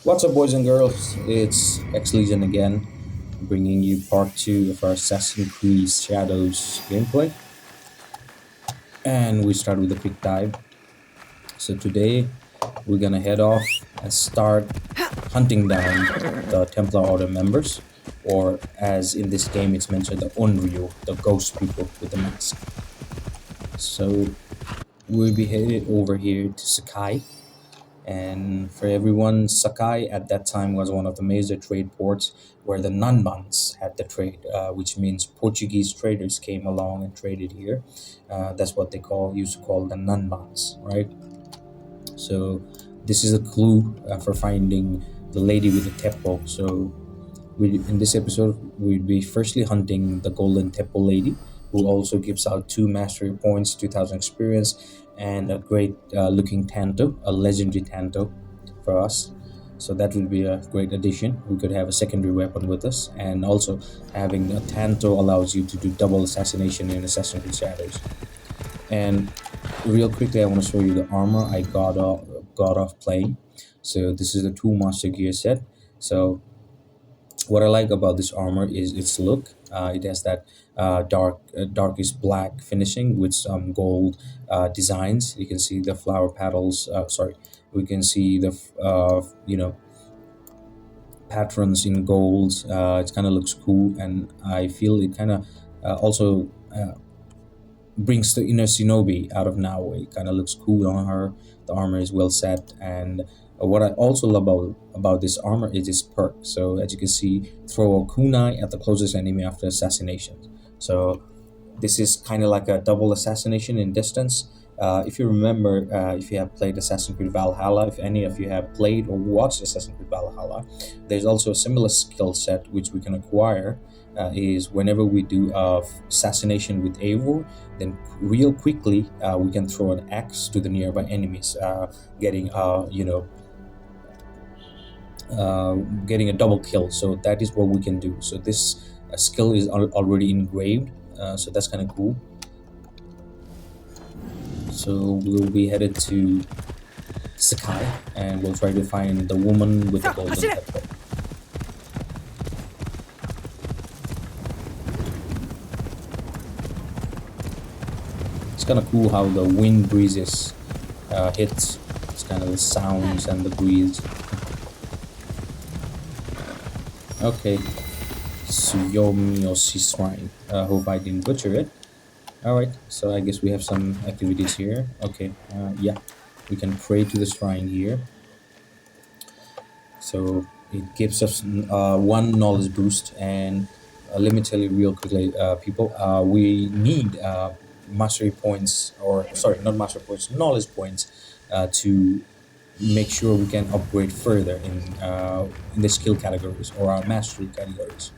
What's up, boys and girls? It's X Legion again, bringing you part two of our Assassin's Creed Shadows gameplay. And we start with a quick dive. So, today we're gonna head off and start hunting down the Templar Order members, or as in this game it's mentioned, the Onryo, the ghost people with the mask. So, we'll be headed over here to Sakai. And for everyone, Sakai at that time was one of the major trade ports where the Nanbans had the trade, which means Portuguese traders came along and traded here. That's what they used to call the Nanbans, right? So this is a clue for finding the lady with the teppo. So in this episode, we'll be firstly hunting the golden teppo lady, who also gives out 2 mastery points, 2000 experience, and a great looking tanto, a legendary tanto for us. So that would be a great addition. We could have a secondary weapon with us, and also having a tanto allows you to do double assassination in Assassin's Creed Shadows. And real quickly, I want to show you the armor I got off playing. So this is the 2 master gear set. So what I like about this armor is its look. It has that darkish black finishing with some gold designs. You can see the flower petals. We can see the patterns in gold. It kind of looks cool, and I feel it kind of also brings the inner Shinobi out of Naoe. It kind of looks cool on her. The armor is well set, and what I also love about this armor is its perk. So as you can see, throw a kunai at the closest enemy after assassination. So this is kind of like a double assassination in distance. If you remember, if you have played Assassin's Creed Valhalla, if any of you have played or watched Assassin's Creed Valhalla, there's also a similar skill set which we can acquire. Is whenever we do assassination with Eivor, then real quickly we can throw an axe to the nearby enemies, getting getting a double kill. So that is what we can do. So this skill is already engraved, so that's kind of cool. So we'll be headed to Sakai, and we'll try to find the woman with the golden pepper. It's kind of cool how the wind breezes hits. It's kind of the sounds and the breeze. Okay, Tsuyomiyoshi Shrine. Hope I didn't butcher it. Alright, so I guess we have some activities here. Okay, yeah, we can pray to the shrine here. So it gives us 1 knowledge boost, and let me tell you real quickly, people, we need mastery points, or sorry, not mastery points, knowledge points, to make sure we can upgrade further in the skill categories or our mastery categories.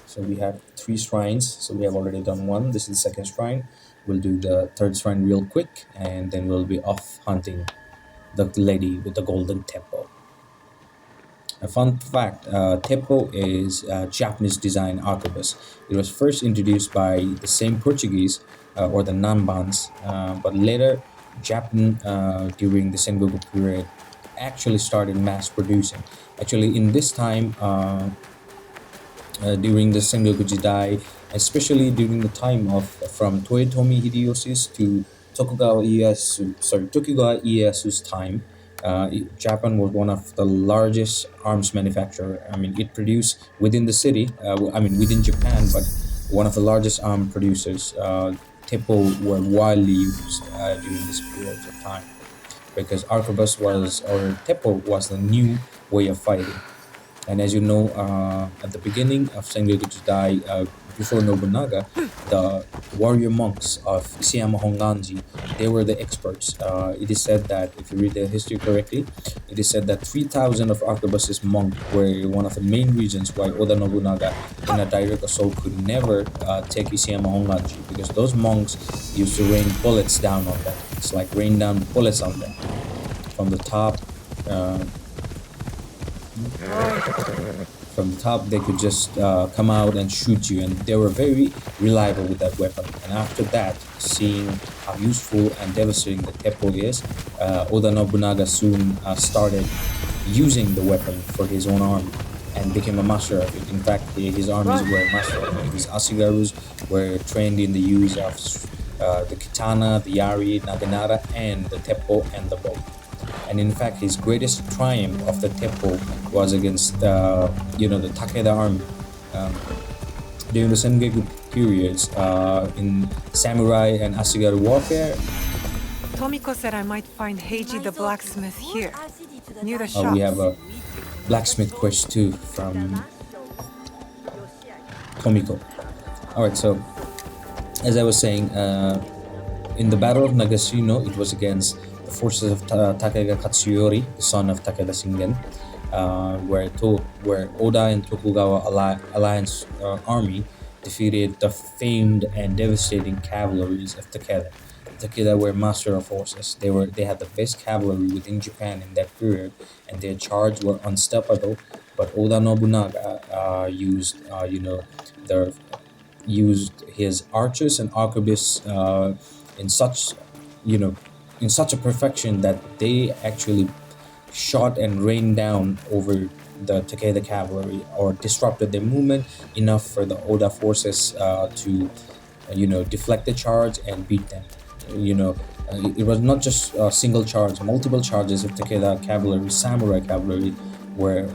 So we have 3 shrines. So we have already done 1. This is the 2nd shrine. We'll do the 3rd shrine real quick, and then we'll be off hunting the lady with the golden teppo. A fun fact, teppo is a Japanese design arquebus. It was first introduced by the same Portuguese, or the Nanbans, but later Japan, during the Sengoku period, actually started mass producing. Actually, in this time, during the Sengoku Jidai, especially during the time of from Toyotomi Hideyoshi's to Tokugawa Ieyasu's time, Japan was one of the largest arms manufacturer. I mean, it produced within the city, within Japan, but one of the largest arm producers. Teppo were widely used during this period of time, because Teppo was the new way of fighting. And as you know, at the beginning of Sengoku Jidai, before Nobunaga, the warrior monks of Isayama Honganji, they were the experts. It is said that, if you read the history correctly, it is said that 3,000 of Arquebus's monks were one of the main reasons why Oda Nobunaga in a direct assault could never take Isayama Honganji, because those monks used to rain bullets down on them. It's like rain down bullets on them from the top. From the top, they could just come out and shoot you, and they were very reliable with that weapon. And after that, seeing how useful and devastating the teppo is, Oda Nobunaga soon started using the weapon for his own army and became a master of it. In fact, his armies were a master of it. His Ashigarus were trained in the use of the katana, the yari, naginata, and the teppo and the bow. And in fact, his greatest triumph of the teppo was against the Takeda army. During the Sengoku periods in samurai and Ashigaru warfare, Tomiko said I might find Heiji the blacksmith here, near the we have shops. a blacksmith quest too from Tomiko. Alright, so as I was saying, in the Battle of Nagashino, it was against the forces of Takeda Katsuyori, the son of Takeda Shingen, where Oda and Tokugawa alliance army defeated the famed and devastating cavalries of Takeda. Takeda were master of horses. They had the best cavalry within Japan in that period, and their charge were unstoppable. But Oda Nobunaga their used his archers and arquebuses in such you know in such a perfection that they actually shot and rained down over the Takeda cavalry or disrupted their movement enough for the Oda forces to deflect the charge and beat them. It was not just a single charge, multiple charges of Takeda cavalry, samurai cavalry were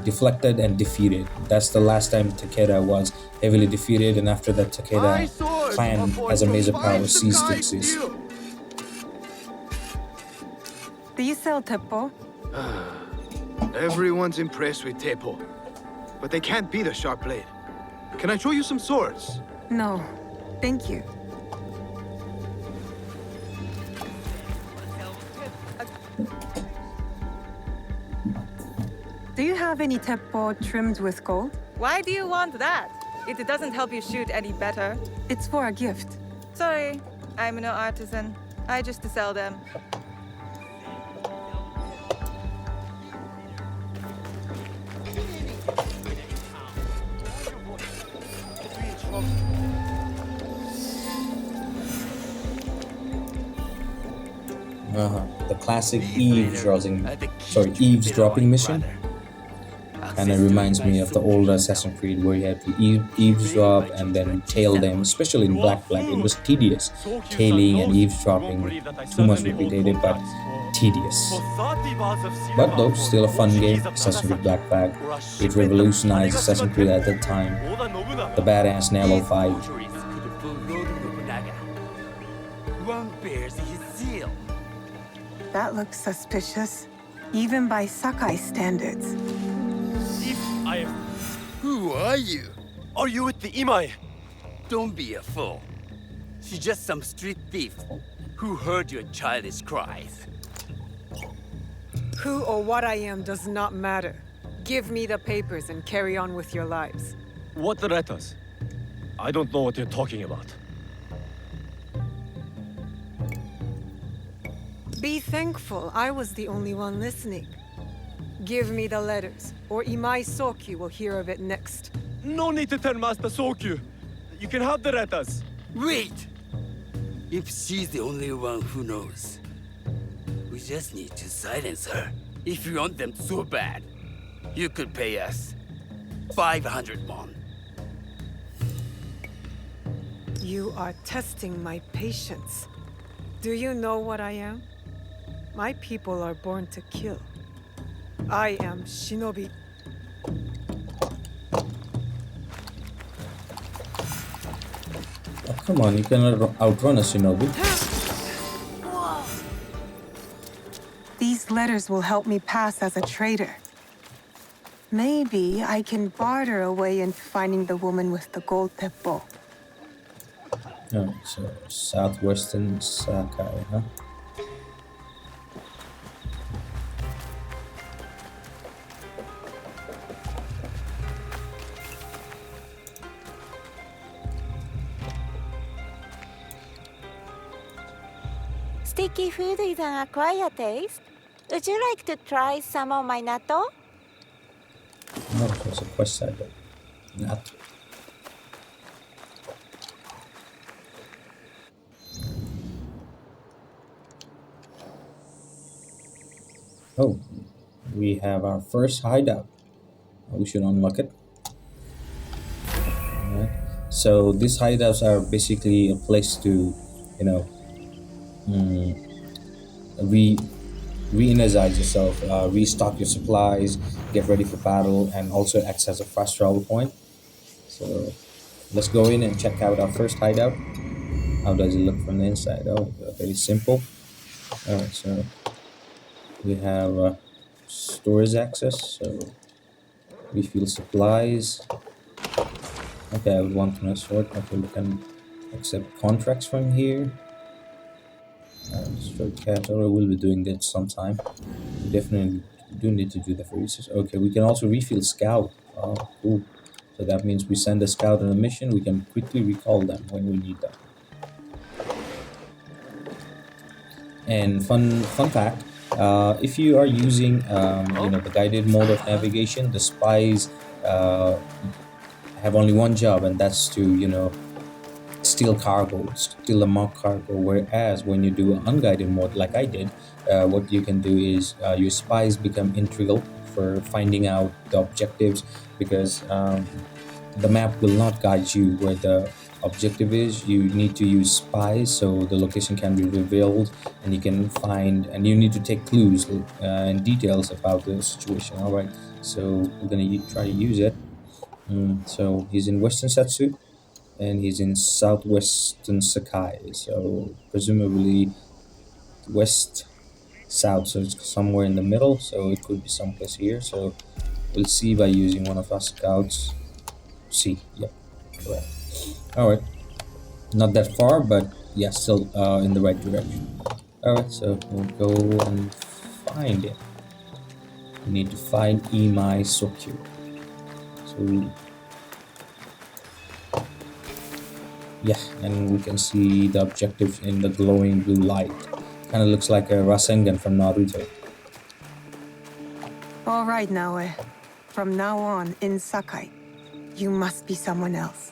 deflected and defeated. That's the last time Takeda was heavily defeated, and after that, Takeda clan as a major power ceased to exist. Do you sell teppo? Everyone's impressed with Teppo, but they can't beat a sharp blade. Can I show you some swords? No, thank you. Do you have any teppo trimmed with gold? Why do you want that? It doesn't help you shoot any better. It's for a gift. Sorry, I'm no artisan. I just sell them. The classic eavesdropping mission kind of reminds me of the older Assassin's Creed where you had to eavesdrop and then tail them, especially in Black Flag. It was tedious, tailing and eavesdropping, too much repetitive but tedious. But though, still a fun game, Assassin's Creed Black Flag. It revolutionized Assassin's Creed at the time. The badass naval fight. That looks suspicious, even by Sakai standards. Who are you? Are you with the Imai? Don't be a fool. She's just some street thief who heard your childish cries. Who or what I am does not matter. Give me the papers and carry on with your lives. What letters? I don't know what you're talking about. Be thankful I was the only one listening. Give me the letters, or Imai Soki will hear of it next. No need to tell Master Sokyu. You can have the letters. Wait! If she's the only one who knows, we just need to silence her. If you want them so bad, you could pay us 500 won. You are testing my patience. Do you know what I am? My people are born to kill. I am Shinobi. Oh, come on, you cannot outrun a Shinobi. These letters will help me pass as a traitor. Maybe I can barter a way into finding the woman with the gold teppo. Alright, so southwestern Sakai, huh? Sticky food is an acquired taste. Would you like to try some of my natto? No, it was a quest side, but not. Oh, we have our first hideout. We should unlock it. Alright. So these hideouts are basically a place to, you know, re re-energize yourself, restock your supplies, get ready for battle, and also acts as a fast travel point. So let's go in and check out our first hideout. How does it look from the inside? Oh, very simple. All right, so we have storage access. So refill supplies. Okay, I would want to know sort. Okay, we can accept contracts from here. Destroy capital. We'll be doing that sometime. We definitely do need to do that for research. Okay, we can also refill scout. Oh, cool. So that means we send a scout on a mission. We can quickly recall them when we need them. And fun fact, if you are using the guided mode of navigation, the spies have only one job, and that's to steal cargo, steal a mock cargo. Whereas when you do an unguided mode, like I did, what you can do is your spies become integral for finding out the objectives, because the map will not guide you where the objective is. You need to use spies so the location can be revealed, and you can find, and you need to take clues and details about the situation. All right, so we're gonna try to use it. So he's in Western Satsu, and he's in southwestern Sakai. So presumably west south, so it's somewhere in the middle. So it could be someplace here. So we'll see by using one of our scouts. See, yep, correct. All right, not that far, but yeah, still in the right direction. All right, so we'll go and find it. We need to find Imai Sokyu. So yeah, and we can see the objective in the glowing blue light. Kind of looks like a Rasengan from Naruto. All right, Naoe. From now on, in Sakai, you must be someone else.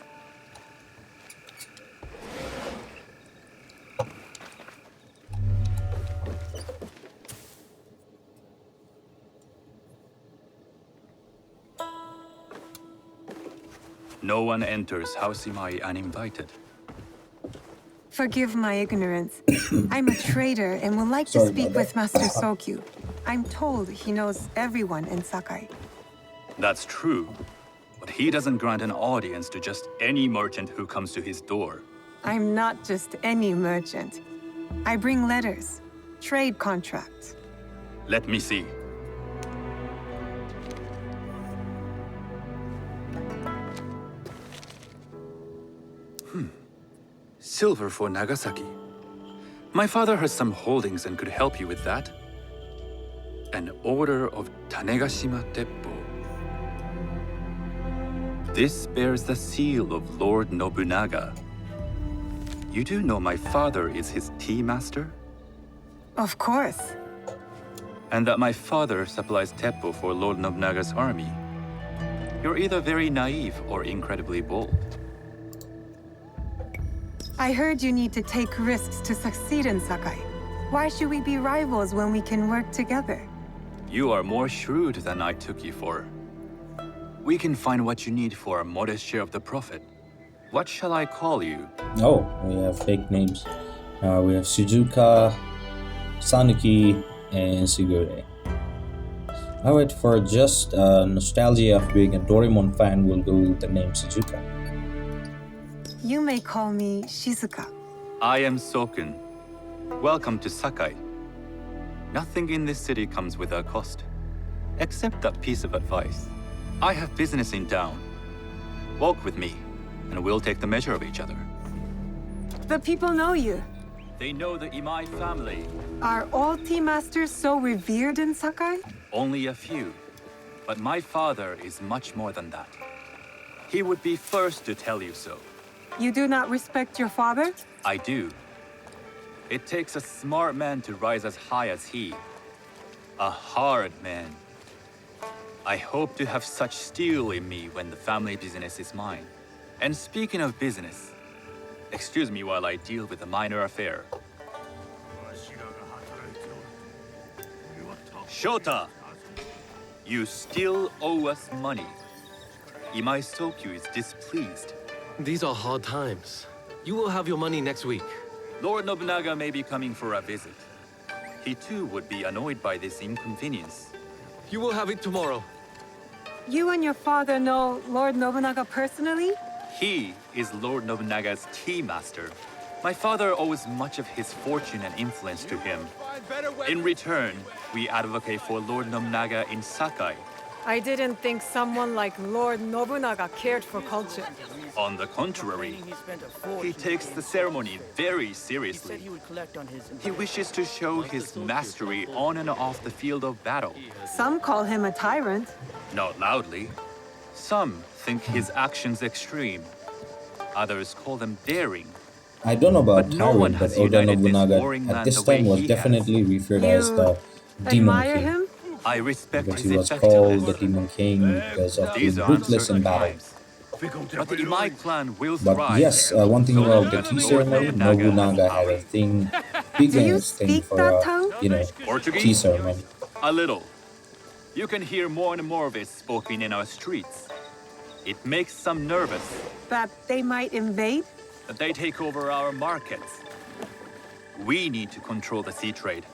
No one enters House Imai uninvited. Forgive my ignorance. I'm a trader and would like to Sorry speak about with that. Master Sokyu. I'm told he knows everyone in Sakai. That's true, but he doesn't grant an audience to just any merchant who comes to his door. I'm not just any merchant. I bring letters, trade contracts. Let me see. Silver for Nagasaki. My father has some holdings and could help you with that. An order of Tanegashima Teppo. This bears the seal of Lord Nobunaga. You do know my father is his tea master? Of course. And that my father supplies Teppo for Lord Nobunaga's army. You're either very naive or incredibly bold. I heard you need to take risks to succeed in Sakai. Why should we be rivals when we can work together? You are more shrewd than I took you for. We can find what you need for a modest share of the profit. What shall I call you? Oh, we have fake names. We have Suzuka, Sanuki, and Sigure. Alright, for just nostalgia of being a Doraemon fan, we'll go with the name Suzuka. You may call me Shizuka. I am Sokun. Welcome to Sakai. Nothing in this city comes without cost. Except that piece of advice. I have business in town. Walk with me, and we'll take the measure of each other. The people know you. They know the Imai family. Are all tea masters so revered in Sakai? Only a few. But my father is much more than that. He would be first to tell you so. You do not respect your father? I do. It takes a smart man to rise as high as he. A hard man. I hope to have such steel in me when the family business is mine. And speaking of business, excuse me while I deal with a minor affair. Shota, you still owe us money. Imai Sokyu is displeased. These are hard times. You will have your money next week. Lord Nobunaga may be coming for a visit. He too would be annoyed by this inconvenience. You will have it tomorrow. You and your father know Lord Nobunaga personally? He is Lord Nobunaga's tea master. My father owes much of his fortune and influence to him. In return, we advocate for Lord Nobunaga in Sakai. I didn't think someone like Lord Nobunaga cared for culture. On the contrary, he takes the ceremony very seriously. He wishes to show his mastery on and off the field of battle. Some call him a tyrant. Not loudly. Some think his actions extreme. Others call them daring. I don't know about But no one tyrant, has but Oda united this Nobunaga warring at land this the way time was he definitely referred as You the Demon admire King. him? I respect Because his he was called the effectiveness. Demon King because of These being are ruthless in uncertain battle. times. But the Imai clan will But thrive. yes, one thing So about the long tea as ceremony, Lord Nobunaga has Nobunaga had power. a thing, Do big you ass thing speak for that tongue? tea Portuguese? ceremony. A little. You can hear more and more of it spoken in our streets. It makes some nervous That they might invade? that they take over our markets. We need to control the sea trade.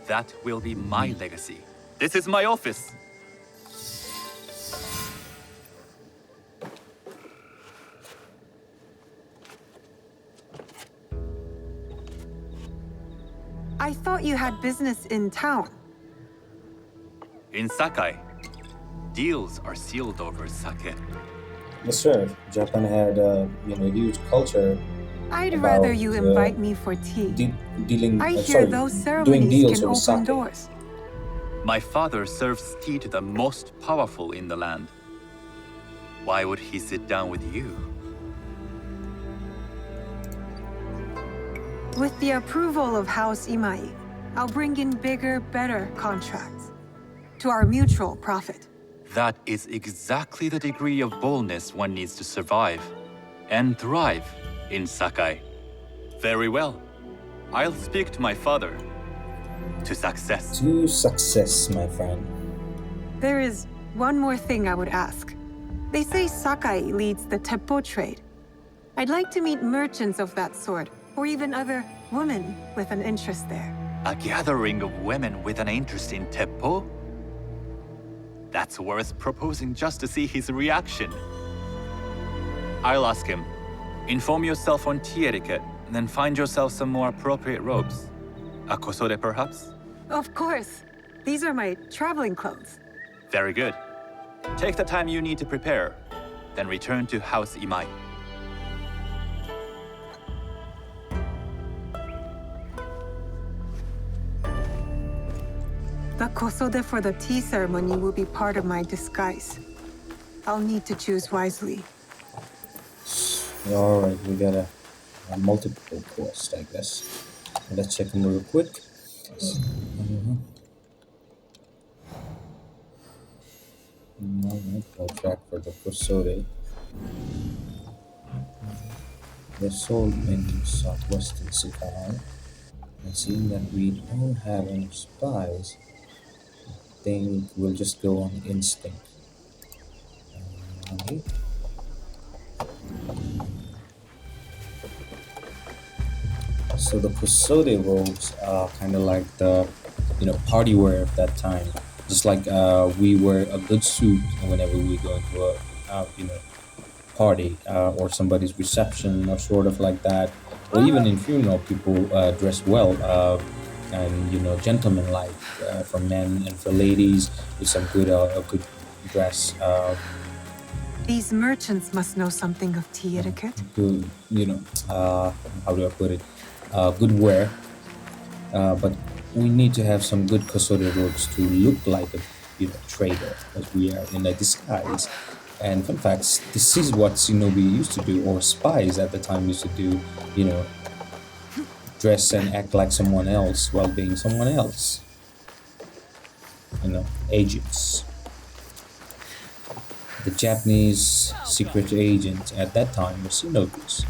That will be my legacy. This is my office. I thought you had business in town. In Sakai, deals are sealed over sake. Yes, sir. Japan had huge culture I'd about rather you invite me for tea. dealing. I hear sorry, those doing ceremonies deals can with open sake. doors. My father serves tea to the most powerful in the land. Why would he sit down with you? With the approval of House Imai, I'll bring in bigger, better contracts. To our mutual profit. That is exactly the degree of boldness one needs to survive and thrive in Sakai. Very well. I'll speak to my father. To success. To success, my friend. There is one more thing I would ask. They say Sakai leads the teppo trade. I'd like to meet merchants of that sort, or even other women with an interest there. A gathering of women with an interest in teppo? That's worth proposing just to see his reaction. I'll ask him. Inform yourself on tea etiquette, and then find yourself some more appropriate robes. A kosode, perhaps? Of course. These are my traveling clothes. Very good. Take the time you need to prepare, then return to House Imai. The kosode for the tea ceremony will be part of my disguise. I'll need to choose wisely. All right, we got a multiple quest, I guess. Let's check them real quick. Alright, I'll track for the Kosode. They're sold in southwestern Japan. And seeing that we don't have any spies, I think we'll just go on instinct. Alright. So the Kosode robes are kind of like the, party wear of that time. Just like we wear a good suit whenever we go into a, party or somebody's reception or sort of like that. Or even in funeral, people dress well and gentleman-like for men and for ladies with some good a good dress. These merchants must know something of tea etiquette. Good, how do I put it? Good wear, but we need to have some good kosode robes to look like a trader, because we are in a disguise. And fun facts, this is what Shinobi used to do, or spies at the time used to do, dress and act like someone else while being someone else. Agents. The Japanese secret agents at that time were Shinobis.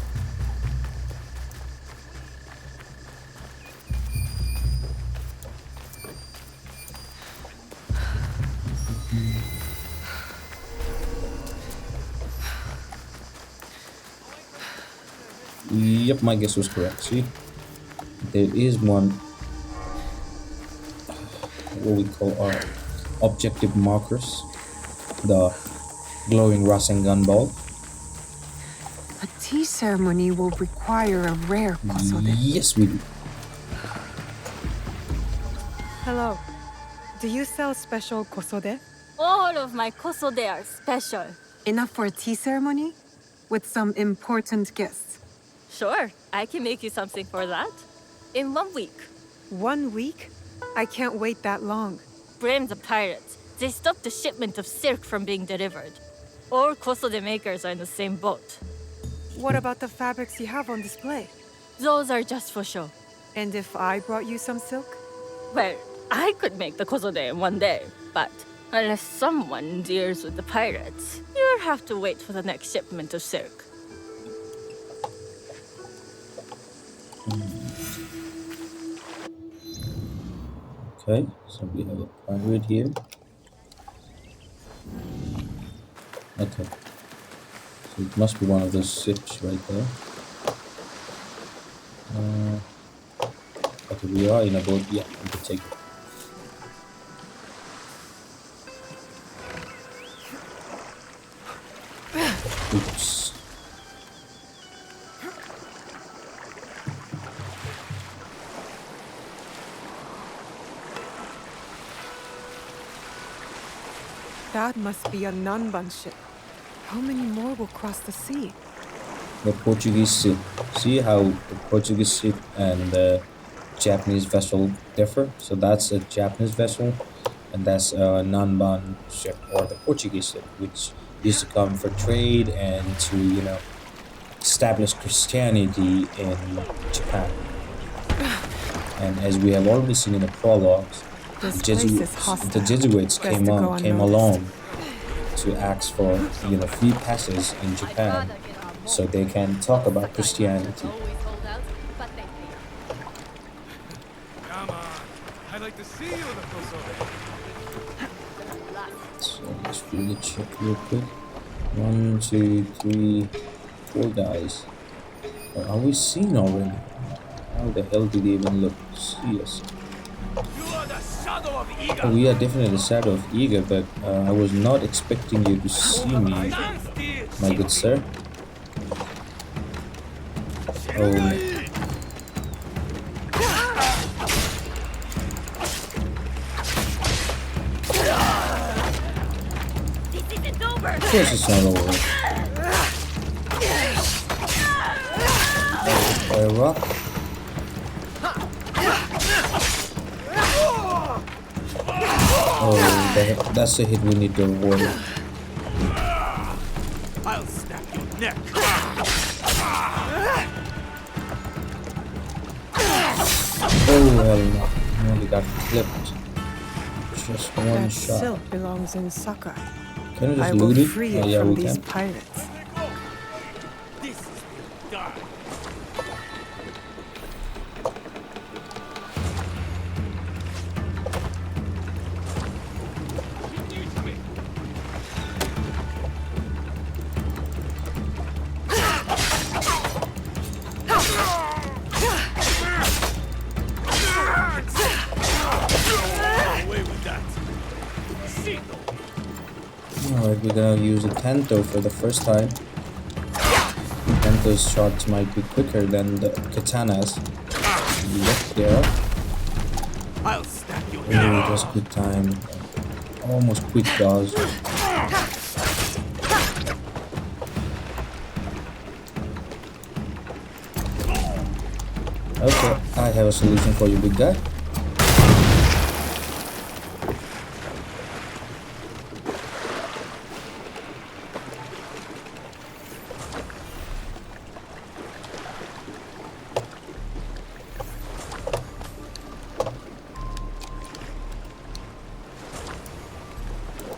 Yep, my guess was correct. See, there is one, what we call our objective markers, the glowing Rasengan ball. A tea ceremony will require a rare kosode. Yes, we do. Hello. Do you sell special kosode? All of my kosode are special. Enough for a tea ceremony? With some important guests. Sure, I can make you something for that. In 1 week. 1 week? I can't wait that long. Blame the pirates. They stopped the shipment of silk from being delivered. All kosode makers are in the same boat. What about the fabrics you have on display? Those are just for show. And if I brought you some silk? Well, I could make the kosode in 1 day, but unless someone deals with the pirates, you'll have to wait for the next shipment of silk. Okay, so we have a pirate here. Okay, so it must be one of those ships right there. Okay, we are in a boat. Yeah, we can take it. Oops. That must be a Nanban ship. How many more will cross the sea? The Portuguese ship. See how the Portuguese ship and the Japanese vessel differ? So that's a Japanese vessel, and that's a Nanban ship, or the Portuguese ship, which used to come for trade and to, establish Christianity in Japan. And as we have already seen in the prologues, This the place is Jesuits, hostile. the Jesuits Best came to on, go came unnoticed. along to ask for free passes in Japan, so they can talk about Christianity. Come on. I'd like to see you with a kosode. So let's fill the check real quick. 1, 2, 3, 4 guys. Are we seen already? How the hell did they even look? See us? Oh, we are definitely the shadow of Eager, but I was not expecting you to see me, my good sir. Oh, of course it's not over. Fire up. Oh, that's a hit we need to avoid. I'll snap your neck. Oh, hell no. I only got clipped. Just one That shot. silk belongs in Sakai. Can we just I will loot it? free Oh, it yeah, from we these can. pirates. This is done. Away with that. Alright, we're gonna use a Tanto for the first time. Tanto's shots might be quicker than the katanas. Yep, they are. I'll snap your Oh, neck. just quick time. Almost quick dodge. Okay, I have a solution for you, big guy.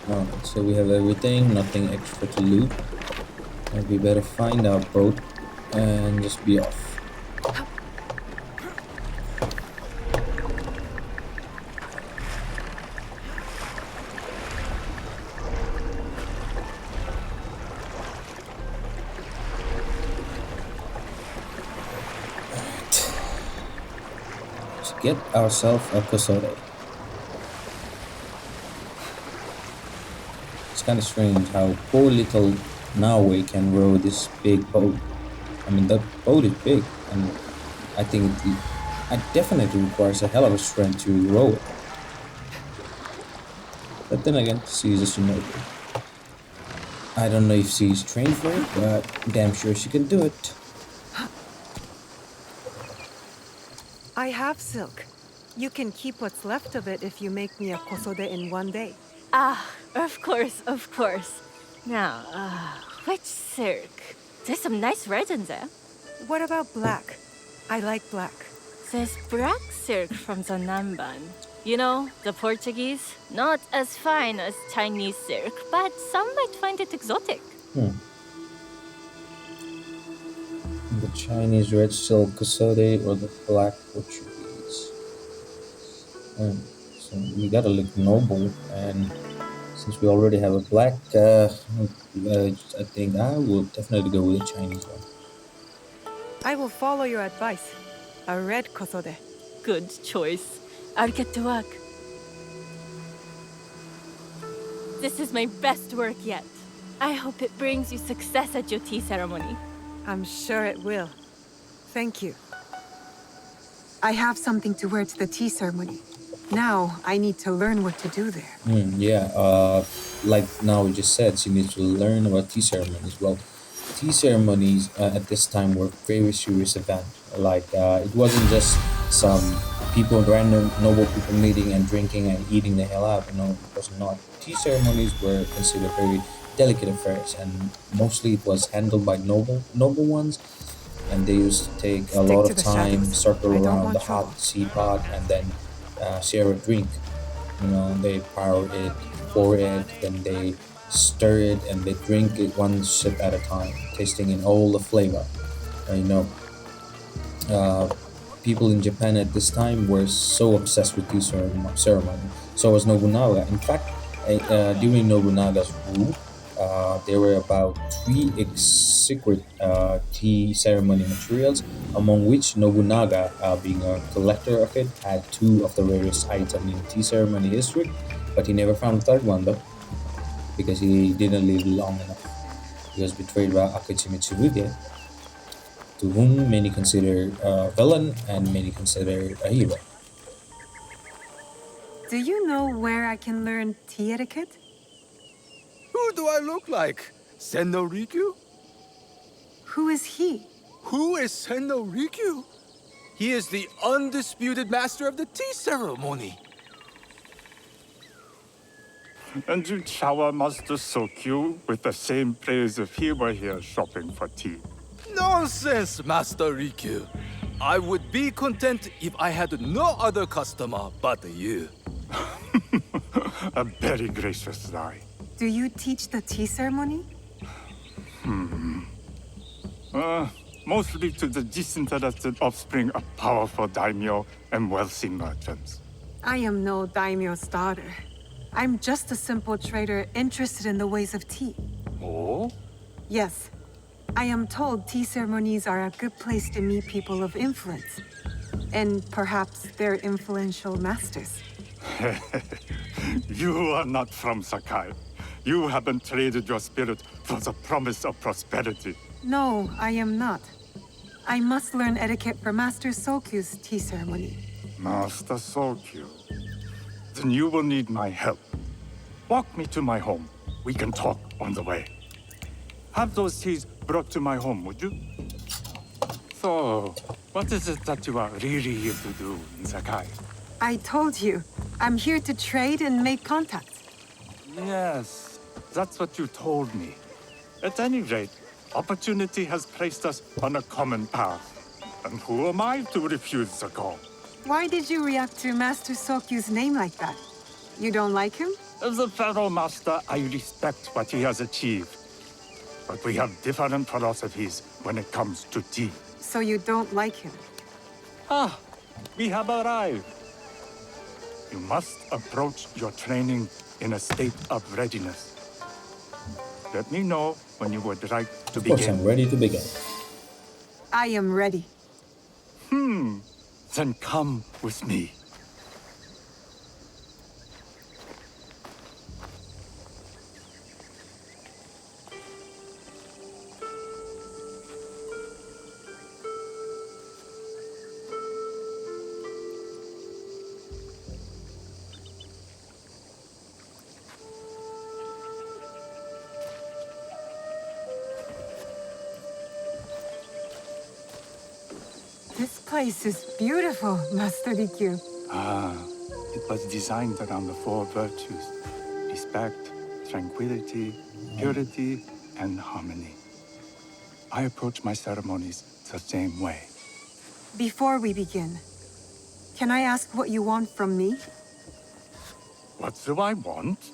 Alright, so we have everything, nothing extra to loot. And we better find our boat and just be off. get ourselves a Kosode. It's kind of strange how poor little Naue can row this big boat. I mean, that boat is big, and I think it definitely requires a hell of a strength to row it. But then again, she's a Shinobi. I don't know if she's trained for it, but damn sure she can do it. I have silk. You can keep what's left of it if you make me a kosode in one day. Ah, of course, of course. Now, which silk? There's some nice red in there. What about black? I like black. There's black silk from the Namban. You know, the Portuguese. Not as fine as Chinese silk, but some might find it exotic. The Chinese red silk Kosode or the black Portuguese. So we gotta look noble, and since we already have a black, I think I will definitely go with the Chinese one. I will follow your advice. A red kosode. Good choice. I'll get to work. This is my best work yet. I hope it brings you success at your tea ceremony. I'm sure it will. Thank you. I have something to wear to the tea ceremony. Now, I need to learn what to do there. Yeah, like now we just said, she needs to learn about tea ceremonies. Well, tea ceremonies at this time were very serious event. Like it wasn't just some people, random noble people meeting and drinking and eating the hell out. No, it was not. Tea ceremonies were considered very delicate affairs, and mostly it was handled by noble ones. And they used to take a Stick lot to of the time, shadows. circle I don't around want the trouble. hot tea pot, and then share a drink. You know, they pour it, then they stir it, and they drink it one sip at a time, tasting in all the flavor. You know, uh, people in Japan at this time were so obsessed with tea ceremony. So was Nobunaga. In fact, during Nobunaga's rule, there were about three secret tea ceremony materials, among which Nobunaga, being a collector of it, had two of the rarest items in tea ceremony history, but he never found the third one though, because he didn't live long enough. He was betrayed by Akechi Mitsurugi, to whom many consider a villain and many consider a hero. Do you know where I can learn tea etiquette? Who do I look like? Senno Rikyu? Who is he? Who is Senno Rikyu? He is the undisputed master of the tea ceremony. And you shower Master Sokyu with the same praise if he were here shopping for tea. Nonsense, Master Rikyu. I would be content if I had no other customer but you. A very gracious lie. Do you teach the tea ceremony? Mostly to the disinterested offspring of powerful daimyo and wealthy merchants. I am no daimyo's daughter. I'm just a simple trader interested in the ways of tea. Oh? Yes. I am told tea ceremonies are a good place to meet people of influence. And perhaps their influential masters. You are not from Sakai. You haven't traded your spirit for the promise of prosperity. No, I am not. I must learn etiquette for Master Sokyu's tea ceremony. Master Sokyu. Then you will need my help. Walk me to my home. We can talk on the way. Have those teas brought to my home, would you? So, what is it that you are really here to do in Sakai? I told you, I'm here to trade and make contacts. Yes, that's what you told me. At any rate, opportunity has placed us on a common path. And who am I to refuse the call? Why did you react to Master Sokyu's name like that? You don't like him? As a Pharaoh Master, I respect what he has achieved. But we have different philosophies when it comes to tea. So you don't like him? Ah, we have arrived. You must approach your training in a state of readiness. Let me know when you would like to Of course, begin. I'm ready to begin. I am ready. Then come with me. This place is beautiful, Master Rikyu. Ah, it was designed around the four virtues: respect, tranquility, purity, and harmony. I approach my ceremonies the same way. Before we begin, can I ask what you want from me? What do I want?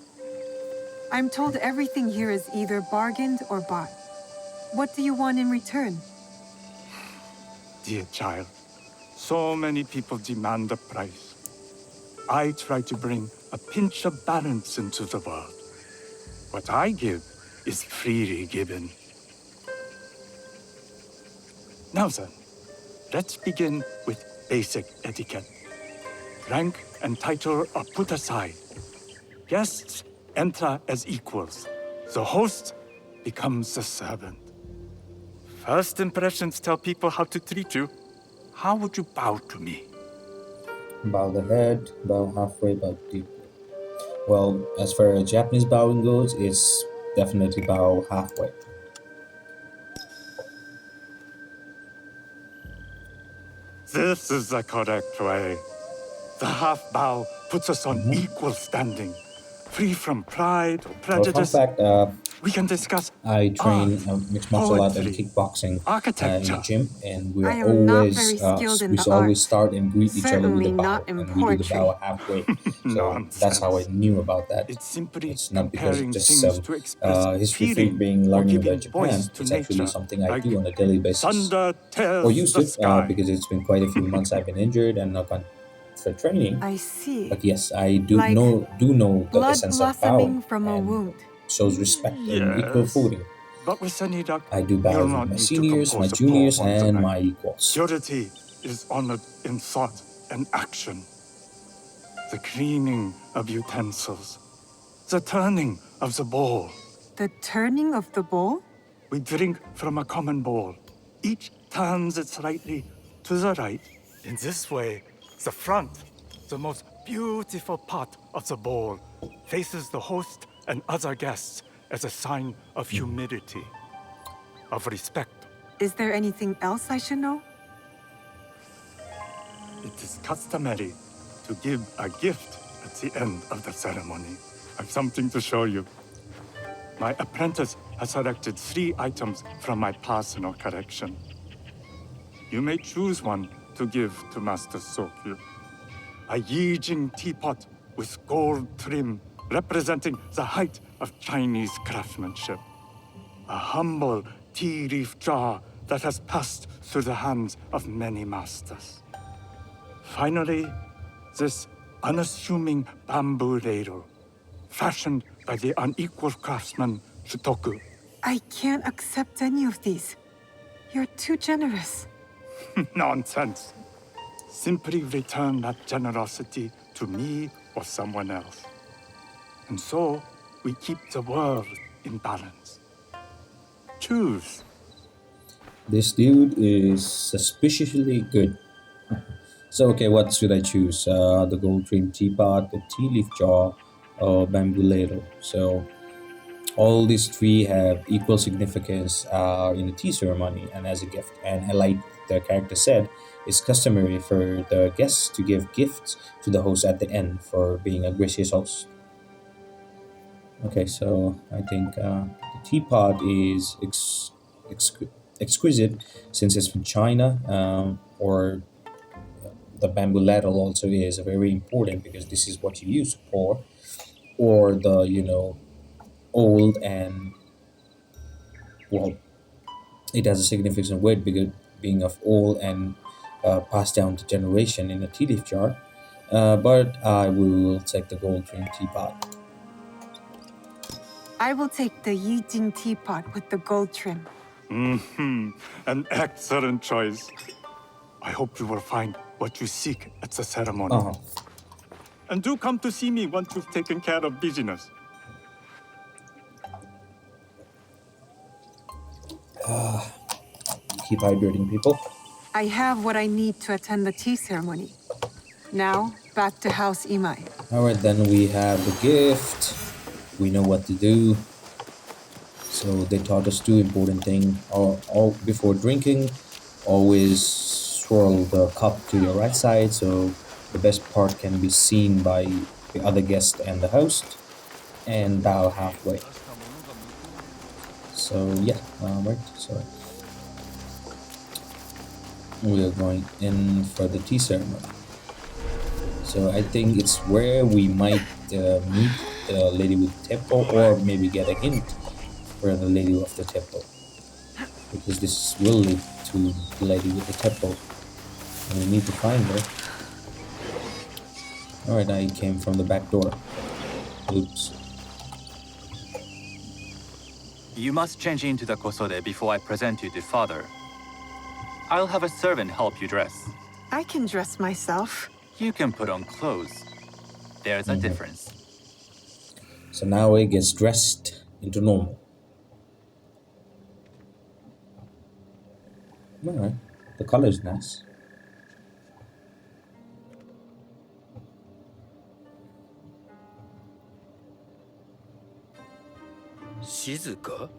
I'm told everything here is either bargained or bought. What do you want in return? Dear child, so many people demand a price. I try to bring a pinch of balance into the world. What I give is freely given. Now then, let's begin with basic etiquette. Rank and title are put aside. Guests enter as equals. The host becomes the servant. First impressions tell people how to treat you. How would you bow to me? Bow the head, bow halfway, bow deeply. Well, as far as Japanese bowing goes, it's definitely bow halfway. This is the correct way. The half bow puts us on equal standing, free from pride or Well, fun prejudice. fact, We can discuss I art, train mixed martial art and poetry, kickboxing in a architecture. gym, and we I are am not always very skilled in we the always arts. start and greet each other with a Certainly bow, not in and we do the poetry. bow halfway. So that's how I Nonsense. knew about that. It's simply It's not because of comparing just things some to express history freak feeling being or learning giving about voice Japan. to It's actually nature, something I like do on a daily basis, thunder or tears used the to, sky. because it's been quite a few months I've been injured and not gone for training. I see. But yes, I Like do know the blood essence of bowing blossoming from a and wound. shows respect and equal Yes, footing. but with any luck, I do you'll bows with not my need to seniors, my compose a poem juniors, on and tonight. my equals. Purity is honored in thought and action. The cleaning of utensils, the turning of the bowl. The turning of the bowl? We drink from a common bowl. Each turns it slightly to the right. In this way, the front, the most beautiful part of the bowl, faces the host and other guests as a sign of humility, of respect. Is there anything else I should know? It is customary to give a gift at the end of the ceremony. I've something to show you. My apprentice has selected 3 items from my personal collection. You may choose one to give to Master Sokyu. A Yijing teapot with gold trim representing the height of Chinese craftsmanship. A humble tea leaf jar that has passed through the hands of many masters. Finally, this unassuming bamboo ladle, fashioned by the unequal craftsman Shutoku. I can't accept any of these. You're too generous. Nonsense. Simply return that generosity to me or someone else. And so, we keep the world in balance. Choose. This dude is suspiciously good. So, okay, what should I choose? The gold trimmed teapot, the tea leaf jar, or bamboo ladle. So, all these 3 have equal significance in the tea ceremony and as a gift. And like the character said, it's customary for the guests to give gifts to the host at the end for being a gracious host. Okay, so I think the teapot is exquisite since it's from China, or the bamboo ladle also is very important because this is what you use to pour, or the old and, well, it has a significant weight because being of old and passed down to generation in a tea leaf jar. But I will take the gold trimmed teapot. I will take the Yijing teapot with the gold trim. An excellent choice. I hope you will find what you seek at the ceremony. Uh-huh. And do come to see me once you've taken care of business. Keep hydrating, people. I have what I need to attend the tea ceremony. Now, back to House Imai. Alright, then we have the gift. We know what to do. So they taught us two important things. All before drinking, always swirl the cup to your right side so the best part can be seen by the other guest and the host, and bow halfway. So yeah, right. So we are going in for the tea ceremony. So I think it's where we might meet the lady with the temple, or maybe get a hint for the lady of the temple, because this will lead to the lady with the temple, and we need to find her. Alright, I came from the back door. Oops. You must change into the kosode before I present you to father. I'll have a servant help you dress. I can dress myself. You can put on clothes. There's a difference. So now it gets dressed into normal. Alright, the color is nice. Shizuka?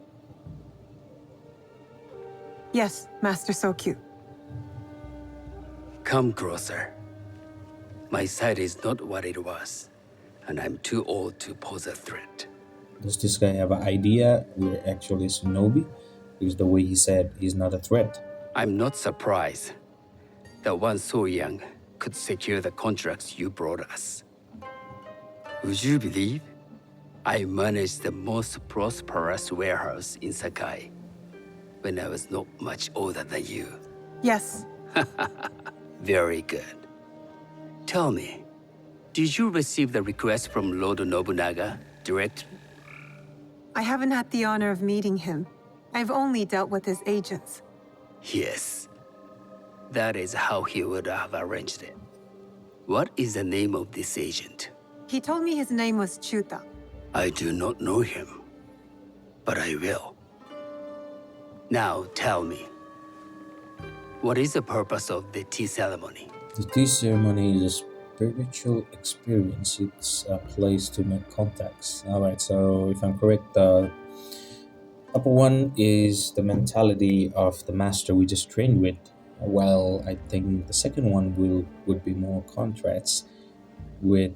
Yes, Master Sokyu. Come closer. My sight is not what it was, and I'm too old to pose a threat. Does this guy have an idea we're actually Shinobi? Because the way he said he's not a threat. I'm not surprised that one so young could secure the contracts you brought us. Would you believe I managed the most prosperous warehouse in Sakai when I was not much older than you? Yes. Very good. Tell me, did you receive the request from Lord Nobunaga direct? I haven't had the honor of meeting him. I've only dealt with his agents. Yes. That is how he would have arranged it. What is the name of this agent? He told me his name was Chuta. I do not know him, but I will. Now tell me, what is the purpose of the tea ceremony? The tea ceremony is a spiritual experience. It's a place to make contacts. Alright, so if I'm correct, the upper one is the mentality of the master we just trained with. Well, I think the second one would be more contracts with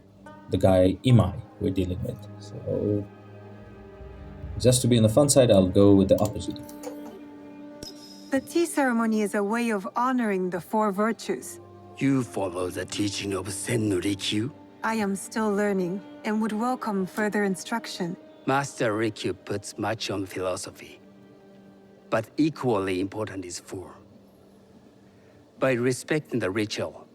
the guy Imai we're dealing with. So just to be on the fun side, I'll go with the opposite. The tea ceremony is a way of honoring the four virtues. You follow the teaching of Sen no Rikyu? I am still learning and would welcome further instruction. Master Rikyu puts much on philosophy, but equally important is form. By respecting the ritual,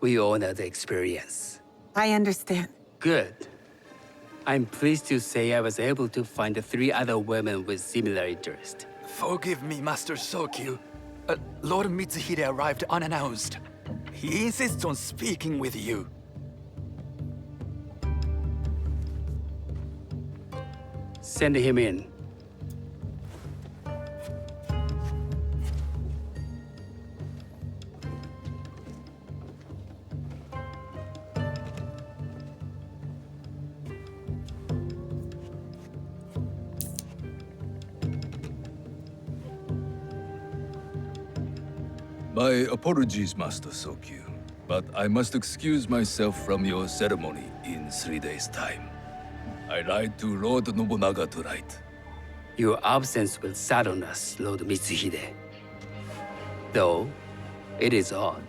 we honor the experience. I understand. Good. I'm pleased to say I was able to find 3 other women with similar interest. Forgive me, Master Sokyu. Lord Mitsuhide arrived unannounced. He insists on speaking with you. Send him in. My apologies, Master Sokyu, but I must excuse myself from your ceremony in 3 days' time. I lied to Lord Nobunaga tonight. Your absence will sadden us, Lord Mitsuhide. Though, it is odd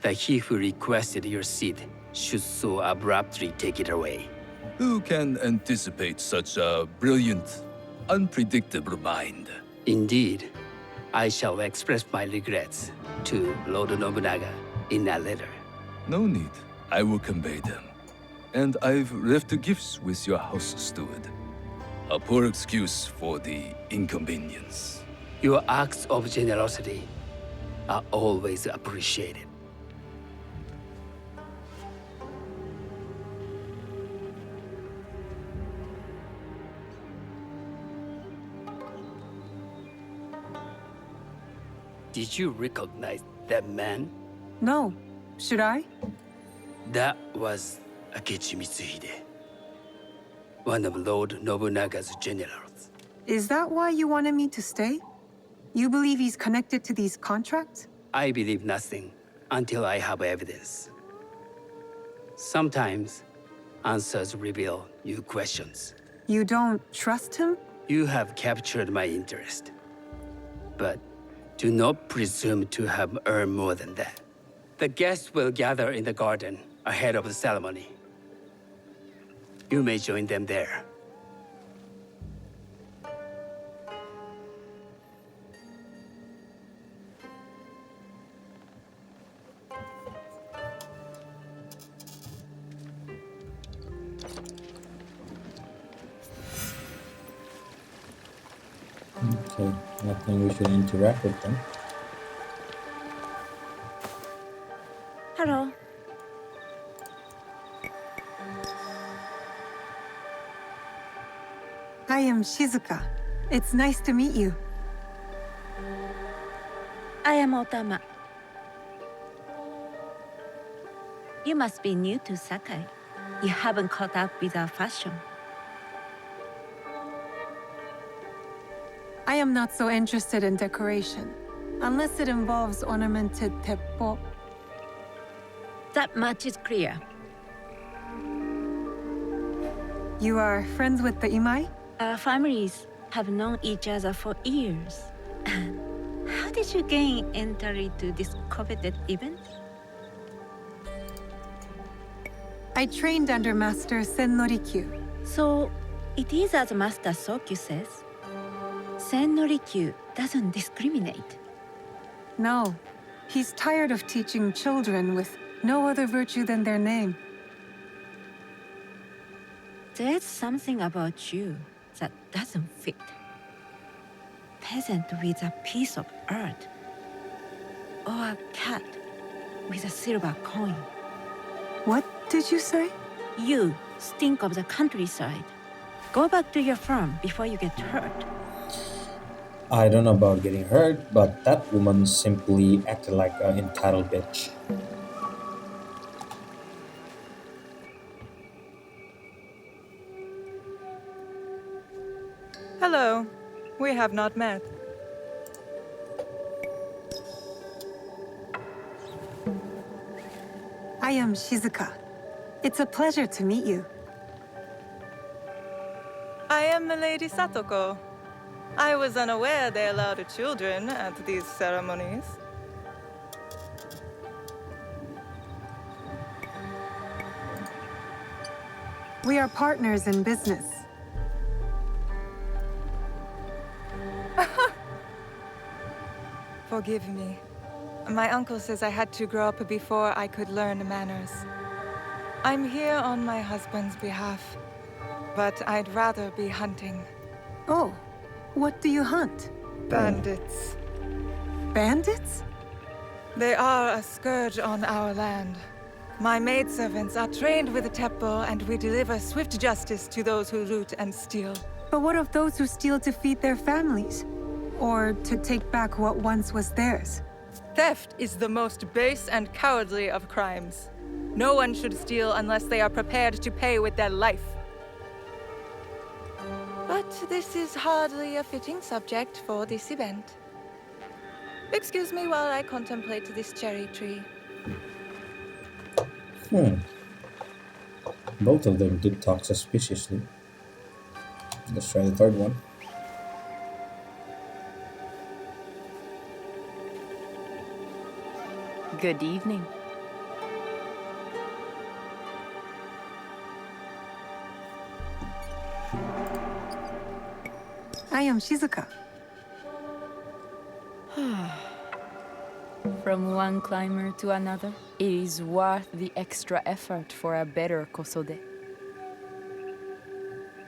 that he who requested your seat should so abruptly take it away. Who can anticipate such a brilliant, unpredictable mind? Indeed, I shall express my regrets to Lord Nobunaga in a letter. No need. I will convey them. And I've left the gifts with your house steward. A poor excuse for the inconvenience. Your acts of generosity are always appreciated. Did you recognize that man? No. Should I? That was Akechi Mitsuhide, one of Lord Nobunaga's generals. Is that why you wanted me to stay? You believe he's connected to these contracts? I believe nothing until I have evidence. Sometimes, answers reveal new questions. You don't trust him? You have captured my interest. But do not presume to have earned more than that. The guests will gather in the garden ahead of the ceremony. You may join them there. Okay, I think we should interact with them. Hello. I am Shizuka. It's nice to meet you. I am Otama. You must be new to Sakai. You haven't caught up with our fashion. I am not so interested in decoration, unless it involves ornamented teppo. That much is clear. You are friends with the Imai? Our families have known each other for years. How did you gain entry to this coveted event? I trained under Master Sennorikyu. So, it is as Master Sokyu says. Sennorikyu doesn't discriminate. No, he's tired of teaching children with no other virtue than their name. There's something about you that doesn't fit. Peasant with a piece of earth. Or a cat with a silver coin. What did you say? You stink of the countryside. Go back to your farm before you get hurt. I don't know about getting hurt, but that woman simply acted like an entitled bitch. Hello. We have not met. I am Shizuka. It's a pleasure to meet you. I am Milady Satoko. I was unaware they allowed children at these ceremonies. We are partners in business. Forgive me. My uncle says I had to grow up before I could learn manners. I'm here on my husband's behalf, but I'd rather be hunting. Oh, what do you hunt? Bandits. Bandits? They are a scourge on our land. My maidservants are trained with the teppo, and we deliver swift justice to those who loot and steal. But what of those who steal to feed their families? Or to take back what once was theirs? Theft is the most base and cowardly of crimes. No one should steal unless they are prepared to pay with their life. But this is hardly a fitting subject for this event. Excuse me while I contemplate this cherry tree. Both of them did talk suspiciously. Let's try the third one. Good evening. I am Shizuka. From one climber to another, it is worth the extra effort for a better kosode.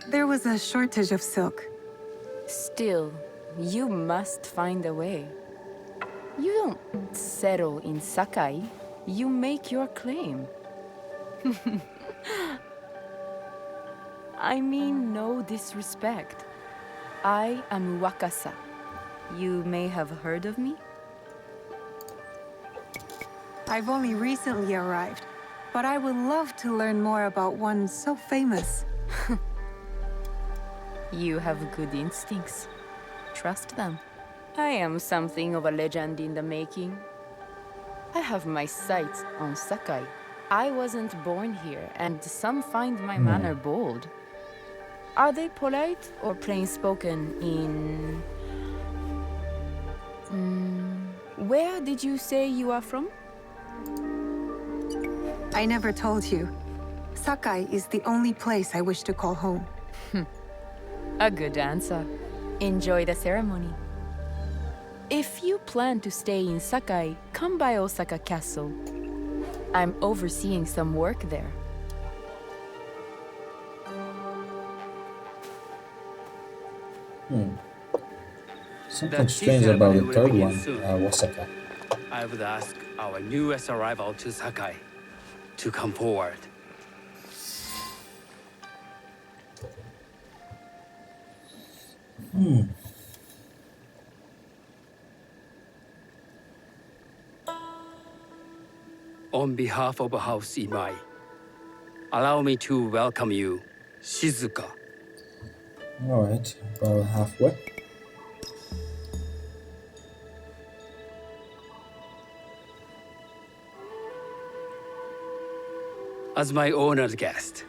There was a shortage of silk. Still, you must find a way. You don't settle in Sakai, you make your claim. I mean no disrespect. I am Wakasa. You may have heard of me? I've only recently arrived, but I would love to learn more about one so famous. You have good instincts. Trust them. I am something of a legend in the making. I have my sights on Sakai. I wasn't born here, and some find my manner bold. Are they polite or plain-spoken in... where did you say you are from? I never told you. Sakai is the only place I wish to call home. A good answer. Enjoy the ceremony. If you plan to stay in Sakai, come by Osaka Castle. I'm overseeing some work there. Something strange about the third one, Osaka. I would ask our newest arrival to Sakai to come forward. On behalf of House Imai, allow me to welcome you, Shizuka. Alright, about halfway. As my honored guest,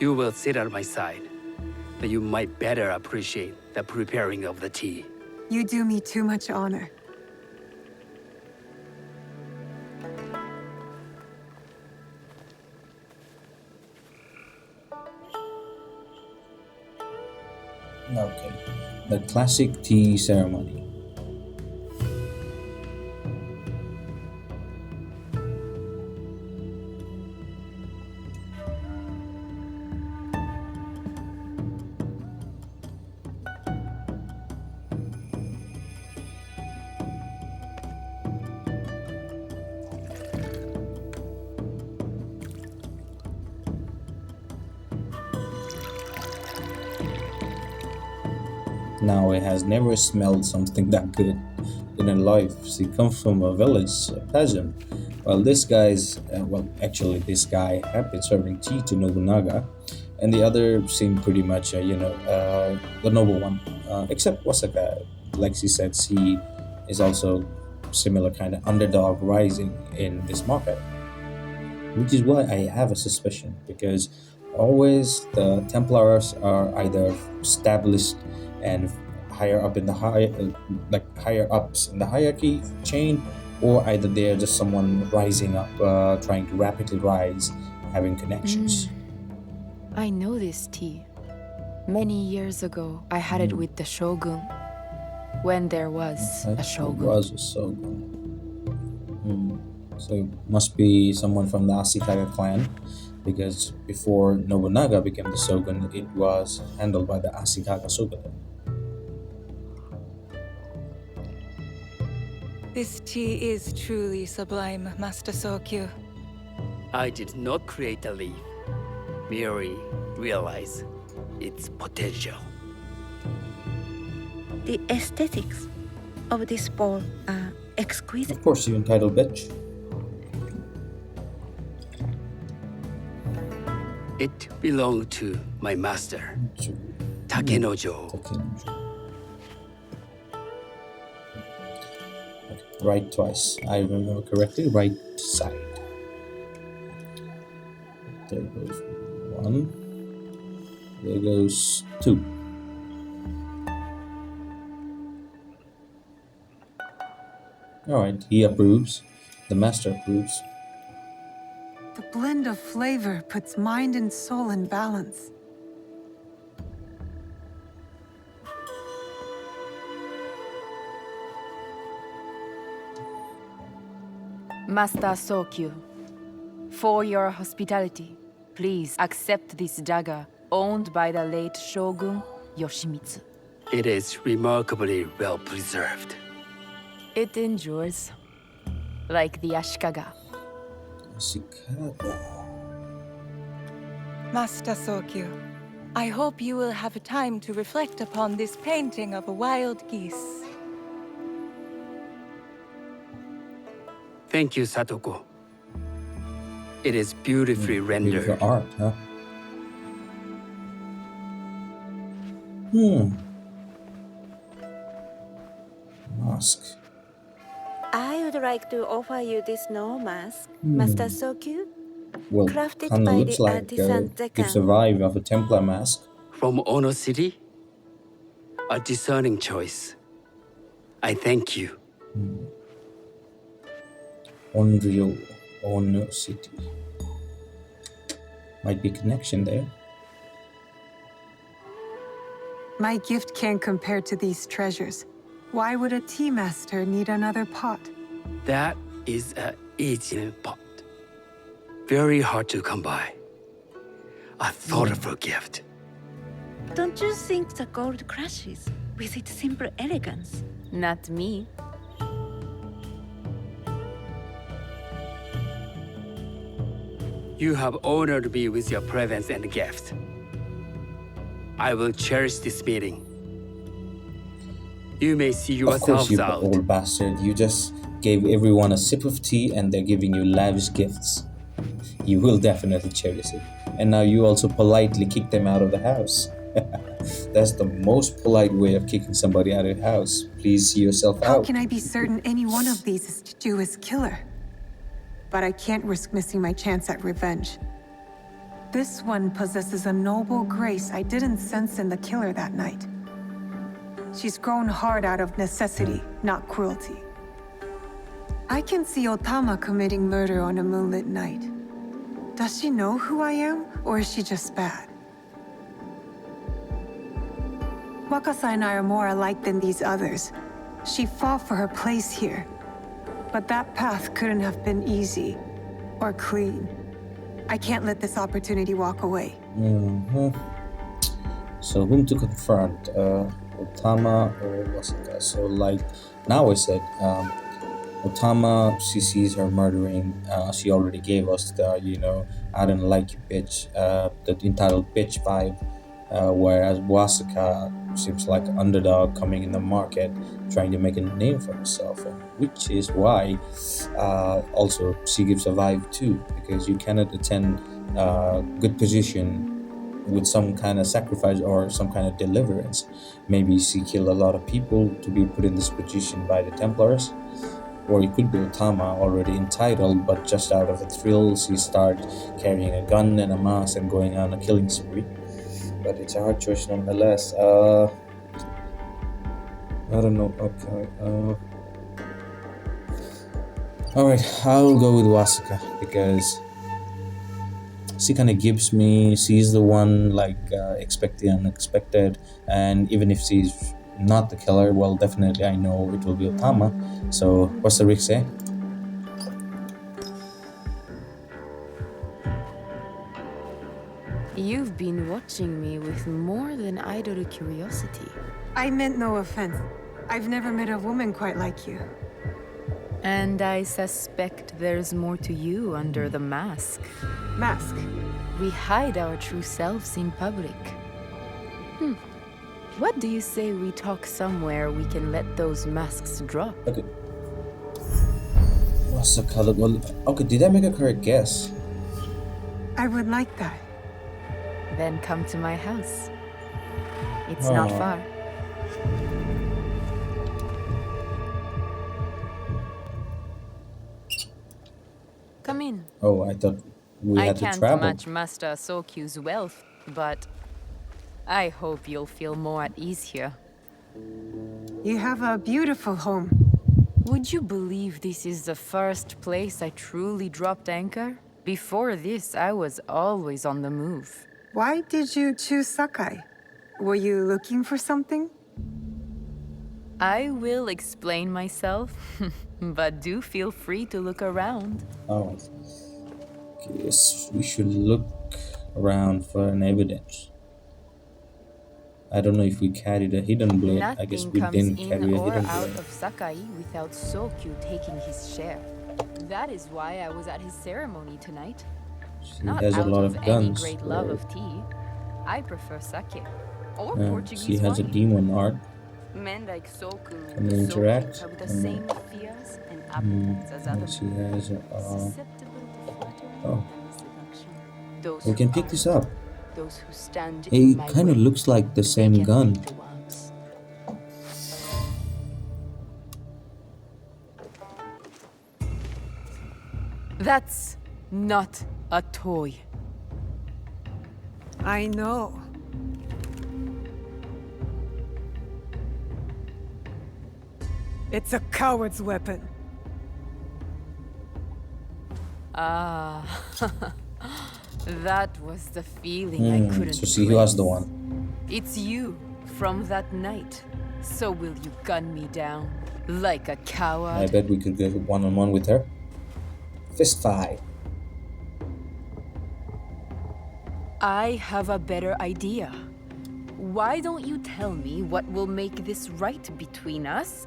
you will sit at my side, but you might better appreciate the preparing of the tea. You do me too much honor. Okay, the classic tea ceremony. Now it has never smelled something that good in her life. She comes from a village, a peasant. Well, this guy's, actually, this guy had been serving tea to Nobunaga, and the other seemed pretty much, the noble one. Except Osaka, like she said, she is also similar kind of underdog rising in this market, which is why I have a suspicion, because always the Templars are either established and higher up in the higher ups in the hierarchy chain, or either they're just someone rising up, trying to rapidly rise, having connections. I know this tea. Many years ago, I had it with the shogun. When there was a shogun. It was a shogun. So it must be someone from the Ashikaga clan, because before Nobunaga became the shogun, it was handled by the Ashikaga shogunate. This tea is truly sublime, Master Sokyu. I did not create the leaf, merely realize its potential. The aesthetics of this bowl are exquisite. Of course, you entitled bitch. It belonged to my master, Takenojo. Right twice. I remember correctly, right side. There goes one. There goes two. Alright, he approves. The master approves. The blend of flavor puts mind and soul in balance. Master Sokyu, for your hospitality, please accept this dagger owned by the late Shogun Yoshimitsu. It is remarkably well preserved. It endures, like the Ashikaga. Master Sokyu, I hope you will have time to reflect upon this painting of a wild geese. Thank you, Satoko. It is beautifully rendered. Beautiful art, huh? Mask. I would like to offer you this snow mask, Master Sokyu, Well, crafted kinda by looks the like artisan gives a Zekan. vibe of a Templar mask. From Ono City? A discerning choice. I thank you. Onryo, Ono City. Might be a connection there. My gift can't compare to these treasures. Why would a tea master need another pot? That is a Ijin pot. Very hard to come by. A thoughtful gift. Don't you think the gold crashes with its simple elegance? Not me. You have honored me with your presence and gift. I will cherish this meeting. You may see Of course, yourselves you out. old bastard. You just gave everyone a sip of tea and they're giving you lavish gifts. You will definitely cherish it. And now you also politely kick them out of the house. That's the most polite way of kicking somebody out of your house. Please see yourself How out. can I be certain any one of these is Jewish killer? But I can't risk missing my chance at revenge. This one possesses a noble grace I didn't sense in the killer that night. She's grown hard out of necessity, not cruelty. I can see Otama committing murder on a moonlit night. Does she know who I am, or is she just bad? Wakasa and I are more alike than these others. She fought for her place here. But that path couldn't have been easy or clean. I can't let this opportunity walk away. So whom to confront? Otama or Wasaka? So like now I said, Otama, she sees her murdering. She already gave us the, I don't like you, bitch, the entitled bitch vibe. Whereas Wasaka seems like an underdog coming in the market, trying to make a name for herself, which is why also she gives a vibe too, because you cannot attend good position with some kind of sacrifice or some kind of deliverance. Maybe she killed a lot of people to be put in this position by the Templars, or it could be Otama, already entitled, but just out of a thrill, she started carrying a gun and a mask and going on a killing spree. But it's a hard choice nonetheless. I don't know. Okay. Alright, I'll go with Wasaka because she kind of gives me, she's the one like expect the unexpected, and even if she's not the killer, well, definitely I know it will be Otama. So what's the risk, eh? You've been watching me with more than idle curiosity. I meant no offense. I've never met a woman quite like you. And I suspect there's more to you under the mask. Mask? We hide our true selves in public. What do you say we talk somewhere we can let those masks drop? Okay. Wasaka, well, okay, did I make a correct guess? I would like that. Then come to my house. It's not far. Come in. Oh, I thought we had to I travel. can't match Master Sokyu's wealth, but I hope you'll feel more at ease here. You have a beautiful home. Would you believe this is the first place I truly dropped anchor? Before this, I was always on the move. Why did you choose Sakai? Were you looking for something? I will explain myself, but do feel free to look around. Oh, yes, we should look around for an evidence. I don't know if we carried a hidden blade. I guess we didn't carry a or hidden out blade. of Sakai without Sokyu taking his share. That is why I was at his ceremony tonight. She Not has a out lot of of any guns. great love of tea. I prefer sake or Portuguese She has a wine. demon art. Men like Soku Can we and interact? Soki have the No. same fears and appetites as other Let's see, men. has Susceptible to flattery oh, and seduction. Those we who can pick this aren't, up. those who stand in It my kind of way, looks like the they same can gun. lick the wounds. That's not a toy. I know. It's a coward's weapon. Ah, that was the feeling I couldn't So she was the place. one. It's you from that night. So will you gun me down like a I coward? bet we could go one-on-one with her. Fist fight. I have a better idea. Why don't you tell me what will make this right between us,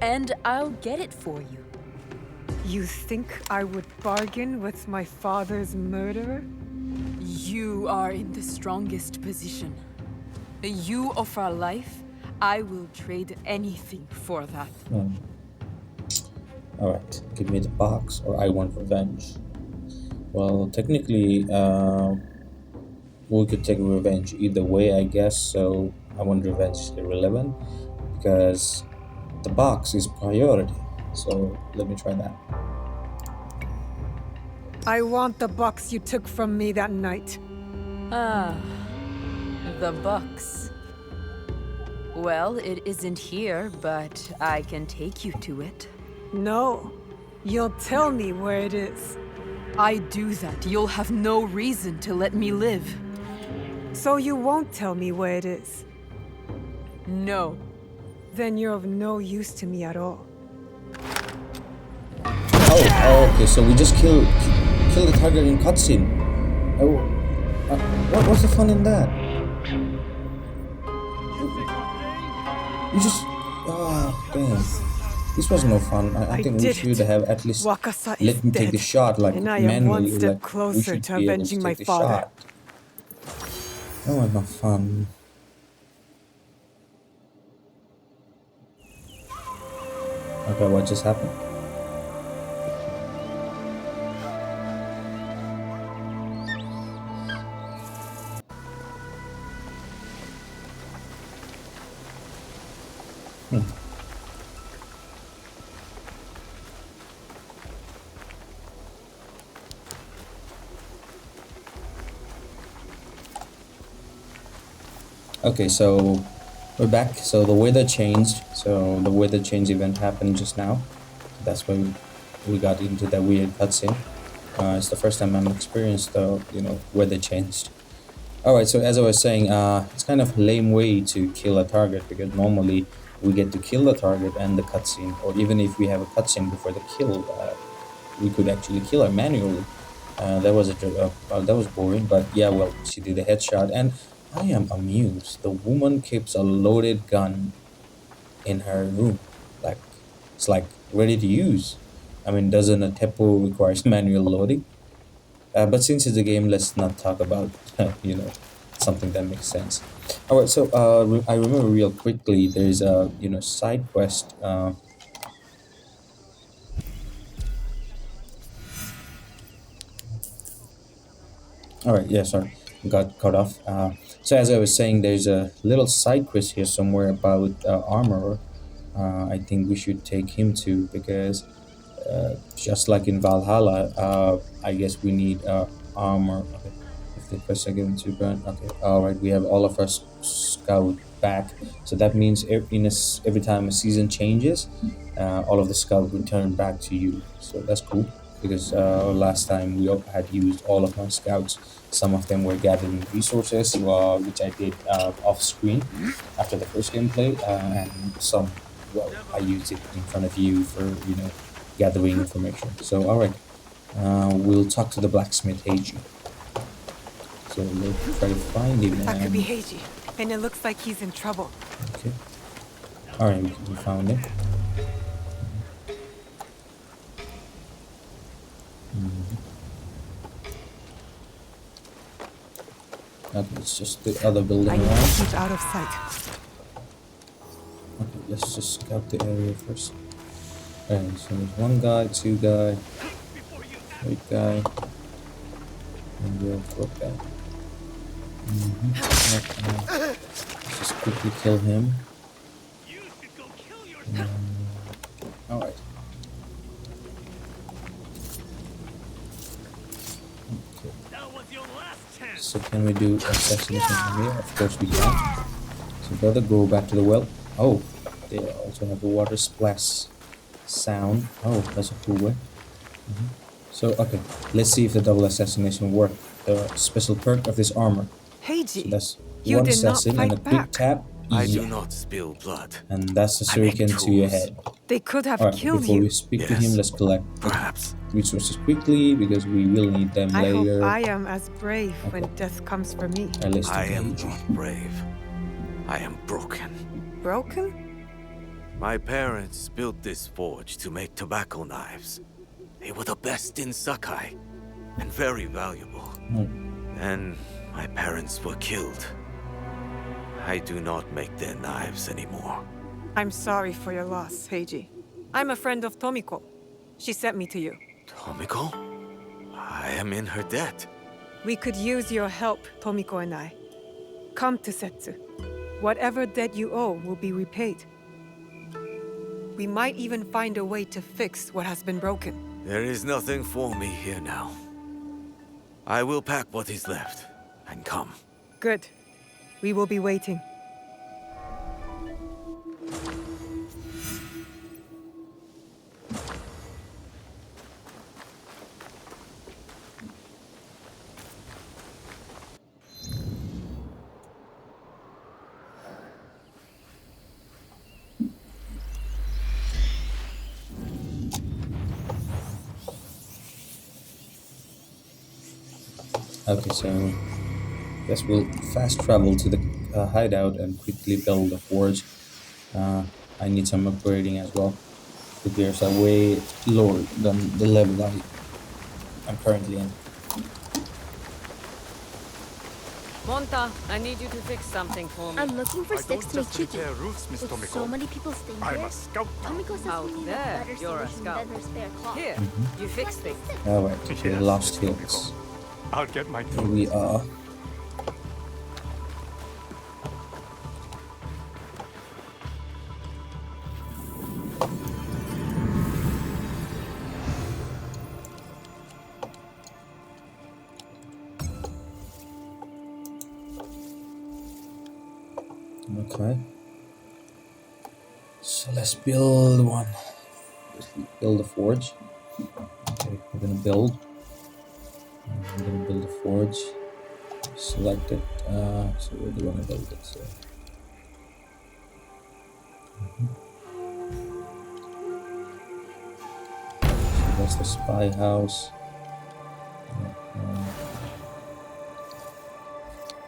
and I'll get it for you. You think I would bargain with my father's murderer? You are in the strongest position. You offer life, I will trade anything for that. Alright, give me the box or I want revenge. Well, technically, we could take revenge either way, I guess, so I want revenge is irrelevant because the box is priority. So let me try that. I want the box you took from me that night. Ah, the box. Well, it isn't here, but I can take you to it. No. You'll tell me where it is. I do that, you'll have no reason to let me live. So you won't tell me where it is? No. Then you're of no use to me at all. Oh, okay, so we just kill the target in cutscene. Oh, what was the fun in that? You just... damn. This was no fun. I think we should have at least Wakasa is let me take dead, the shot, like and I am manually. one step Like, we closer should to be able to avenging my take the father. shot. That was not fun. Okay, what just happened? Okay, so we're back. So the weather changed. So the weather change event happened just now. That's why we got into that weird cutscene. It's the first time I'm experienced the weather changed. All right. So as I was saying, it's kind of a lame way to kill a target because normally we get to kill the target and the cutscene, or even if we have a cutscene before the kill, we could actually kill her manually. That was boring, but yeah, well, she did a headshot, and I am amused. The woman keeps a loaded gun in her room, like it's like ready to use. I mean, doesn't a tempo requires manual loading? But since it's a game, let's not talk about something that makes sense. All right, so I remember real quickly. There's a side quest. All right, yeah, sorry, got cut off. So as I was saying, there's a little side quest here somewhere about armor. I think we should take him too because just like in Valhalla, I guess we need armor. Okay, if the quest are given to burn. Okay, all right, we have all of our scout back. So that means every time a season changes, all of the scout return back to you. So that's cool because last time we had used all of my scouts. Some of them were gathering resources, which I did off screen after the first gameplay, and some, well, I used it in front of you for gathering information. So all right, we'll talk to the blacksmith Heiji. So we'll try to find him. That could be Heiji, and it looks like he's in trouble. Okay. All right, we found him. Okay, it's just the other building I need around. to keep out of sight. let's just scout the area first. Okay, so there's one guy, two guy, three guy, and the fourth guy. Okay. Let's just quickly kill him. Alright. Okay. So can we do assassination from here? Of course we can. So brother, go back to the well. Oh, they also have a water splash sound. Oh, that's a cool way. So, okay, let's see if the double assassination worked. The special perk of this armor. So Heiji, that's you one did not assassin and a fight quick back. tap. I do Yeah. not spill blood. And that's the I make shuriken to your tools. head. They could have Alright, killed before you. we speak to him, Yes. let's collect Perhaps. resources quickly because we will need them I hope later. I am as brave when death comes for me. Let's I do am Heiji. not brave. I am broken. Broken? My parents built this forge to make tobacco knives. They were the best in Sakai, and very valuable. And my parents were killed. I do not make their knives anymore. I'm sorry for your loss, Heiji. I'm a friend of Tomiko. She sent me to you. Tomiko? I am in her debt. We could use your help, Tomiko and I. Come to Setsu. Whatever debt you owe will be repaid. We might even find a way to fix what has been broken. There is nothing for me here now. I will pack what is left and come. Good. We will be waiting. Okay, so guess we'll fast travel to the hideout and quickly build a forge. I need some upgrading as well. The gears are way lower than the level I'm currently in. Monta, I need you to fix something for me. I'm looking for I sticks don't to make just chicken. repair roofs, Miss With Tomiko. so many people staying I'm there, a scout now. Tomiko says Out we need there, a better you're a solution scout. than her spare cloth. Here, you fix things. Alright, to the Yes, Lost Miss Hills. Tomiko. I'll get my Here we are. Okay. So let's build one. Build a forge. Okay, we're gonna build. I'm gonna build a forge. Select it. So where do you want to build it? So, so that's the spy house.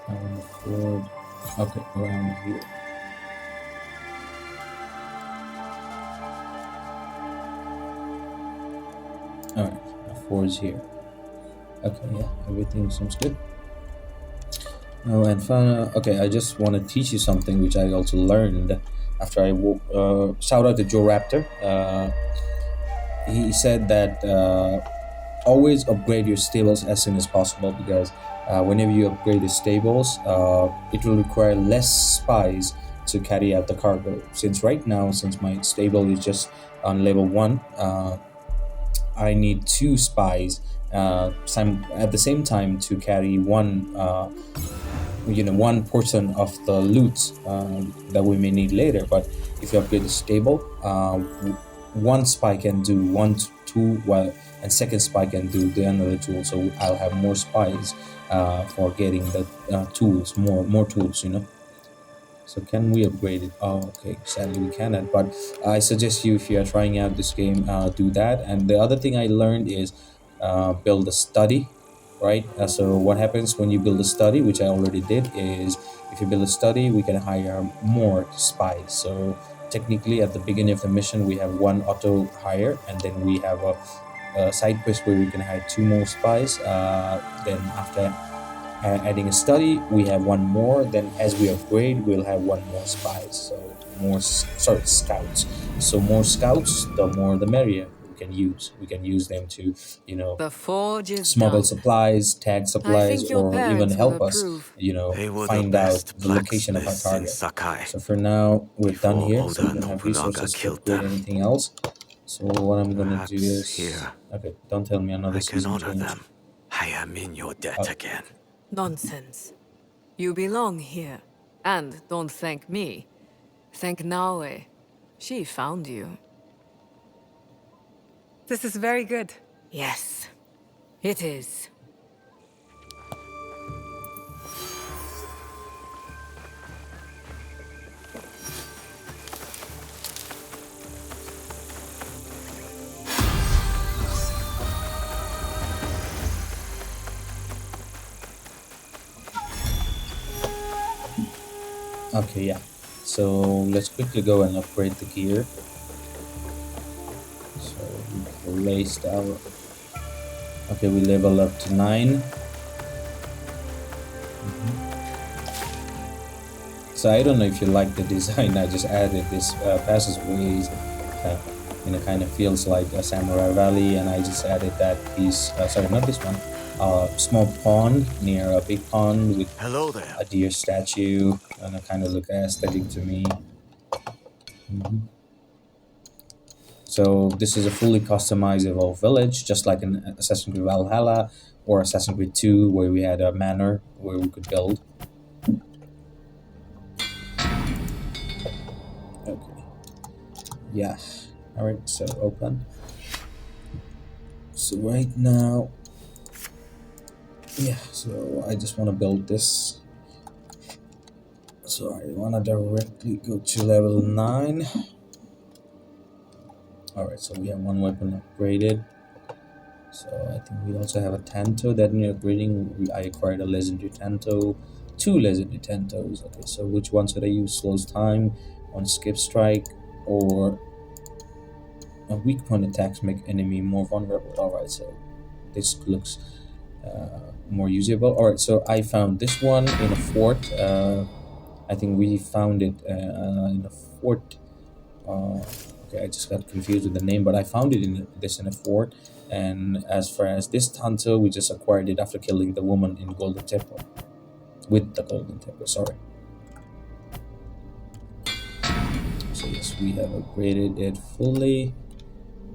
Around the forge. Okay, around here. Alright, a forge here. Okay, yeah, everything seems good. Oh, and okay, I just want to teach you something which I also learned after I woke. Shout out to Joe Raptor. He said that always upgrade your stables as soon as possible because whenever you upgrade the stables, it will require less spies to carry out the cargo. Since right now, since my stable is just on level 1, I need 2 spies at the same time to carry one portion of the loot that we may need later. But if you upgrade the stable, one spy can do 1 tool, while and second spy can do the another tool. So I'll have more spies for getting the tools, more tools. So can we upgrade it? Oh, okay. Sadly, we cannot. But I suggest you, if you are trying out this game, do that. And the other thing I learned is build a study, right? So what happens when you build a study, which I already did, is if you build a study, we can hire more spies. So technically, at the beginning of the mission, we have 1 auto hire, and then we have a side quest where we can hire 2 more spies. Then after adding a study, we have 1 more. Then as we upgrade, we'll have 1 more spies. So sorry, scouts. So more scouts, the more the merrier we can use. We can use them to, you know, The forge is smuggle done. supplies, tag I supplies, think your or even parents will help us, approve. you know, They were the find out best the location of our blacksmiths in target. Sakai So for now, we're done before here. So we Oda don't have Nobunaga resources to killed upgrade them. anything else. So what I'm gonna do Perhaps is, here okay, don't tell me another I can season honor change. them. I am in your debt again. Nonsense. You belong here. And don't thank me. Thank Naue. She found you. This is very good. Yes, it is. Okay, yeah. So let's quickly go and upgrade the gear. So we placed our. Okay, we level up to 9. So I don't know if you like the design. I just added this passageways. You know, kind of feels like a Samurai Valley, and I just added that piece. Sorry, not this one. Small pond near a big pond with Hello there. a deer statue, and it kind of look aesthetic to me. So this is a fully customizable village, just like in Assassin's Creed Valhalla or Assassin's Creed 2, where we had a manor where we could build. Okay. Yeah. All right. So open. So right now, yeah. So I just want to build this. So I want to directly go to level 9. All right. So we have one weapon upgraded. So I think we also have a Tanto that near upgrading. I acquired a legendary Tanto, 2 legendary Tantos. Okay, so which one should I use? Slows time, one skip strike, or a weak point attacks make enemy more vulnerable. Alright, so this looks more usable. Alright, so I found this one in a fort. I think we found it in a fort. Okay, I just got confused with the name, but I found it in a fort. And as far as this Tanto, we just acquired it after killing the woman in Golden Temple. With the Golden Temple, sorry. So yes, we have upgraded it fully.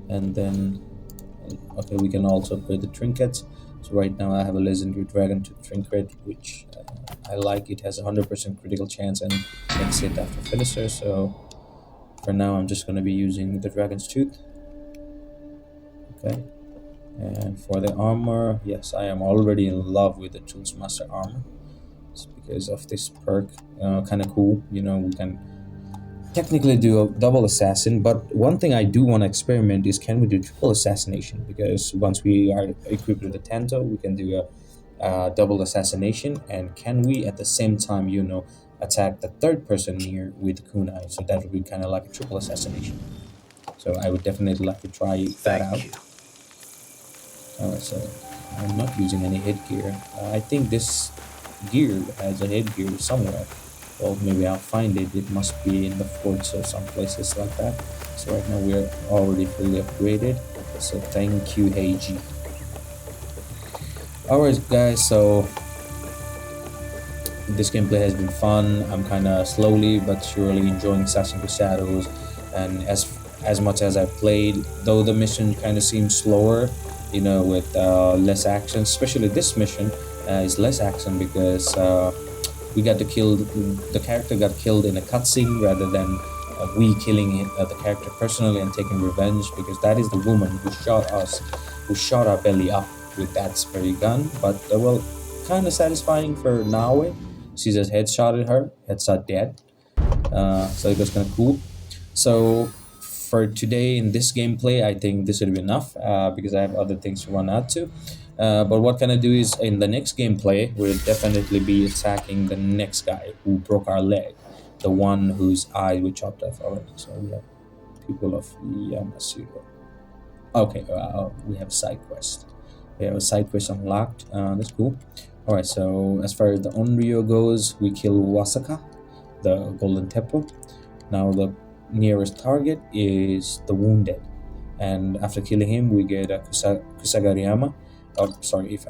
And then, okay, we can also upgrade the trinkets. So right now I have a legendary dragon tooth trinket, which I like. It has a 100% critical chance and makes it after finisher. So for now, I'm just going to be using the dragon's tooth. Okay. And for the armor, yes, I am already in love with the Tools Master armor. It's because of this perk, kind of cool. You know, we can technically do a double assassin, but one thing I do want to experiment is, can we do triple assassination? Because once we are equipped with the Tanto, we can do a double assassination, and can we at the same time, you know, attack the third person near with kunai? So that would be kind of like a triple assassination. So I would definitely like to try that out. Thank you. Alright, so I'm not using any headgear. I think this gear has a headgear somewhere. Well, maybe I'll find it. It must be in the forts or some places like that. So right now we're already fully upgraded. So thank you, Heiji. Alright guys, so this gameplay has been fun. I'm kind of slowly but surely enjoying Assassin's Creed Shadows, and as much as I played, though the mission kind of seems slower, you know, with less action. Especially this mission is less action because we got to kill the character got killed in a cutscene rather than we killing the character personally and taking revenge, because that is the woman who shot us, who shot our belly up with that very gun. But well, kind of satisfying for Naue. She just headshotted her, headshot dead. So it was kind of cool. So for today in this gameplay, I think this would be enough because I have other things to run out to. But what can I do is, in the next gameplay, we'll definitely be attacking the next guy who broke our leg, the one whose eye we chopped off already. So we have people of Yamasudo. Okay, we have a side quest. We have a side quest unlocked. That's cool. Alright, so as far as the Onryo goes, we kill Wasaka, the Golden Temple. Now the nearest target is the wounded, and after killing him, we get a Kusagariyama. Oh, sorry if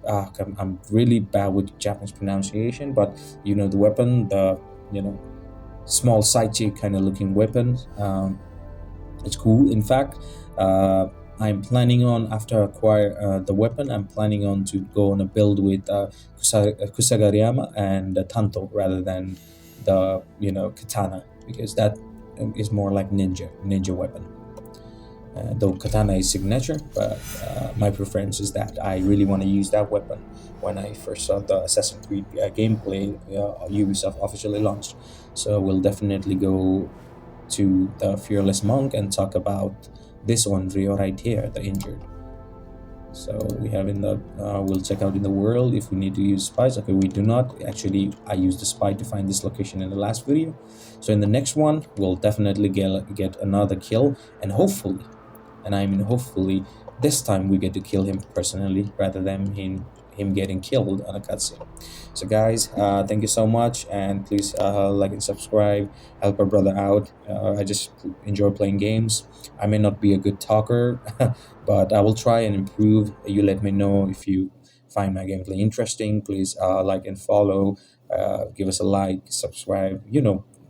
I'm really bad with Japanese pronunciation, but the weapon, the small sidekick kind of looking weapon. It's cool. In fact, I'm planning on, after I acquire the weapon, I'm planning on to go on a build with Kusagariyama and Tanto rather than the katana, because that is more like ninja weapon. Though katana is signature, but my preference is that I really want to use that weapon when I first saw the Assassin's Creed gameplay Ubisoft officially launched. So we'll definitely go to the Fearless Monk and talk about this one, Rio, right here, the injured. So we have in the, we'll check out in the world if we need to use spies. Okay, we do not. Actually, I used the spy to find this location in the last video. So in the next one, we'll definitely get another kill, and hopefully, and I mean hopefully, this time we get to kill him personally rather than him getting killed on a cutscene. So guys, thank you so much, and please like and subscribe, help our brother out. I just enjoy playing games. I may not be a good talker, but I will try and improve. You let me know if you find my gameplay interesting. Please like and follow, give us a like, subscribe,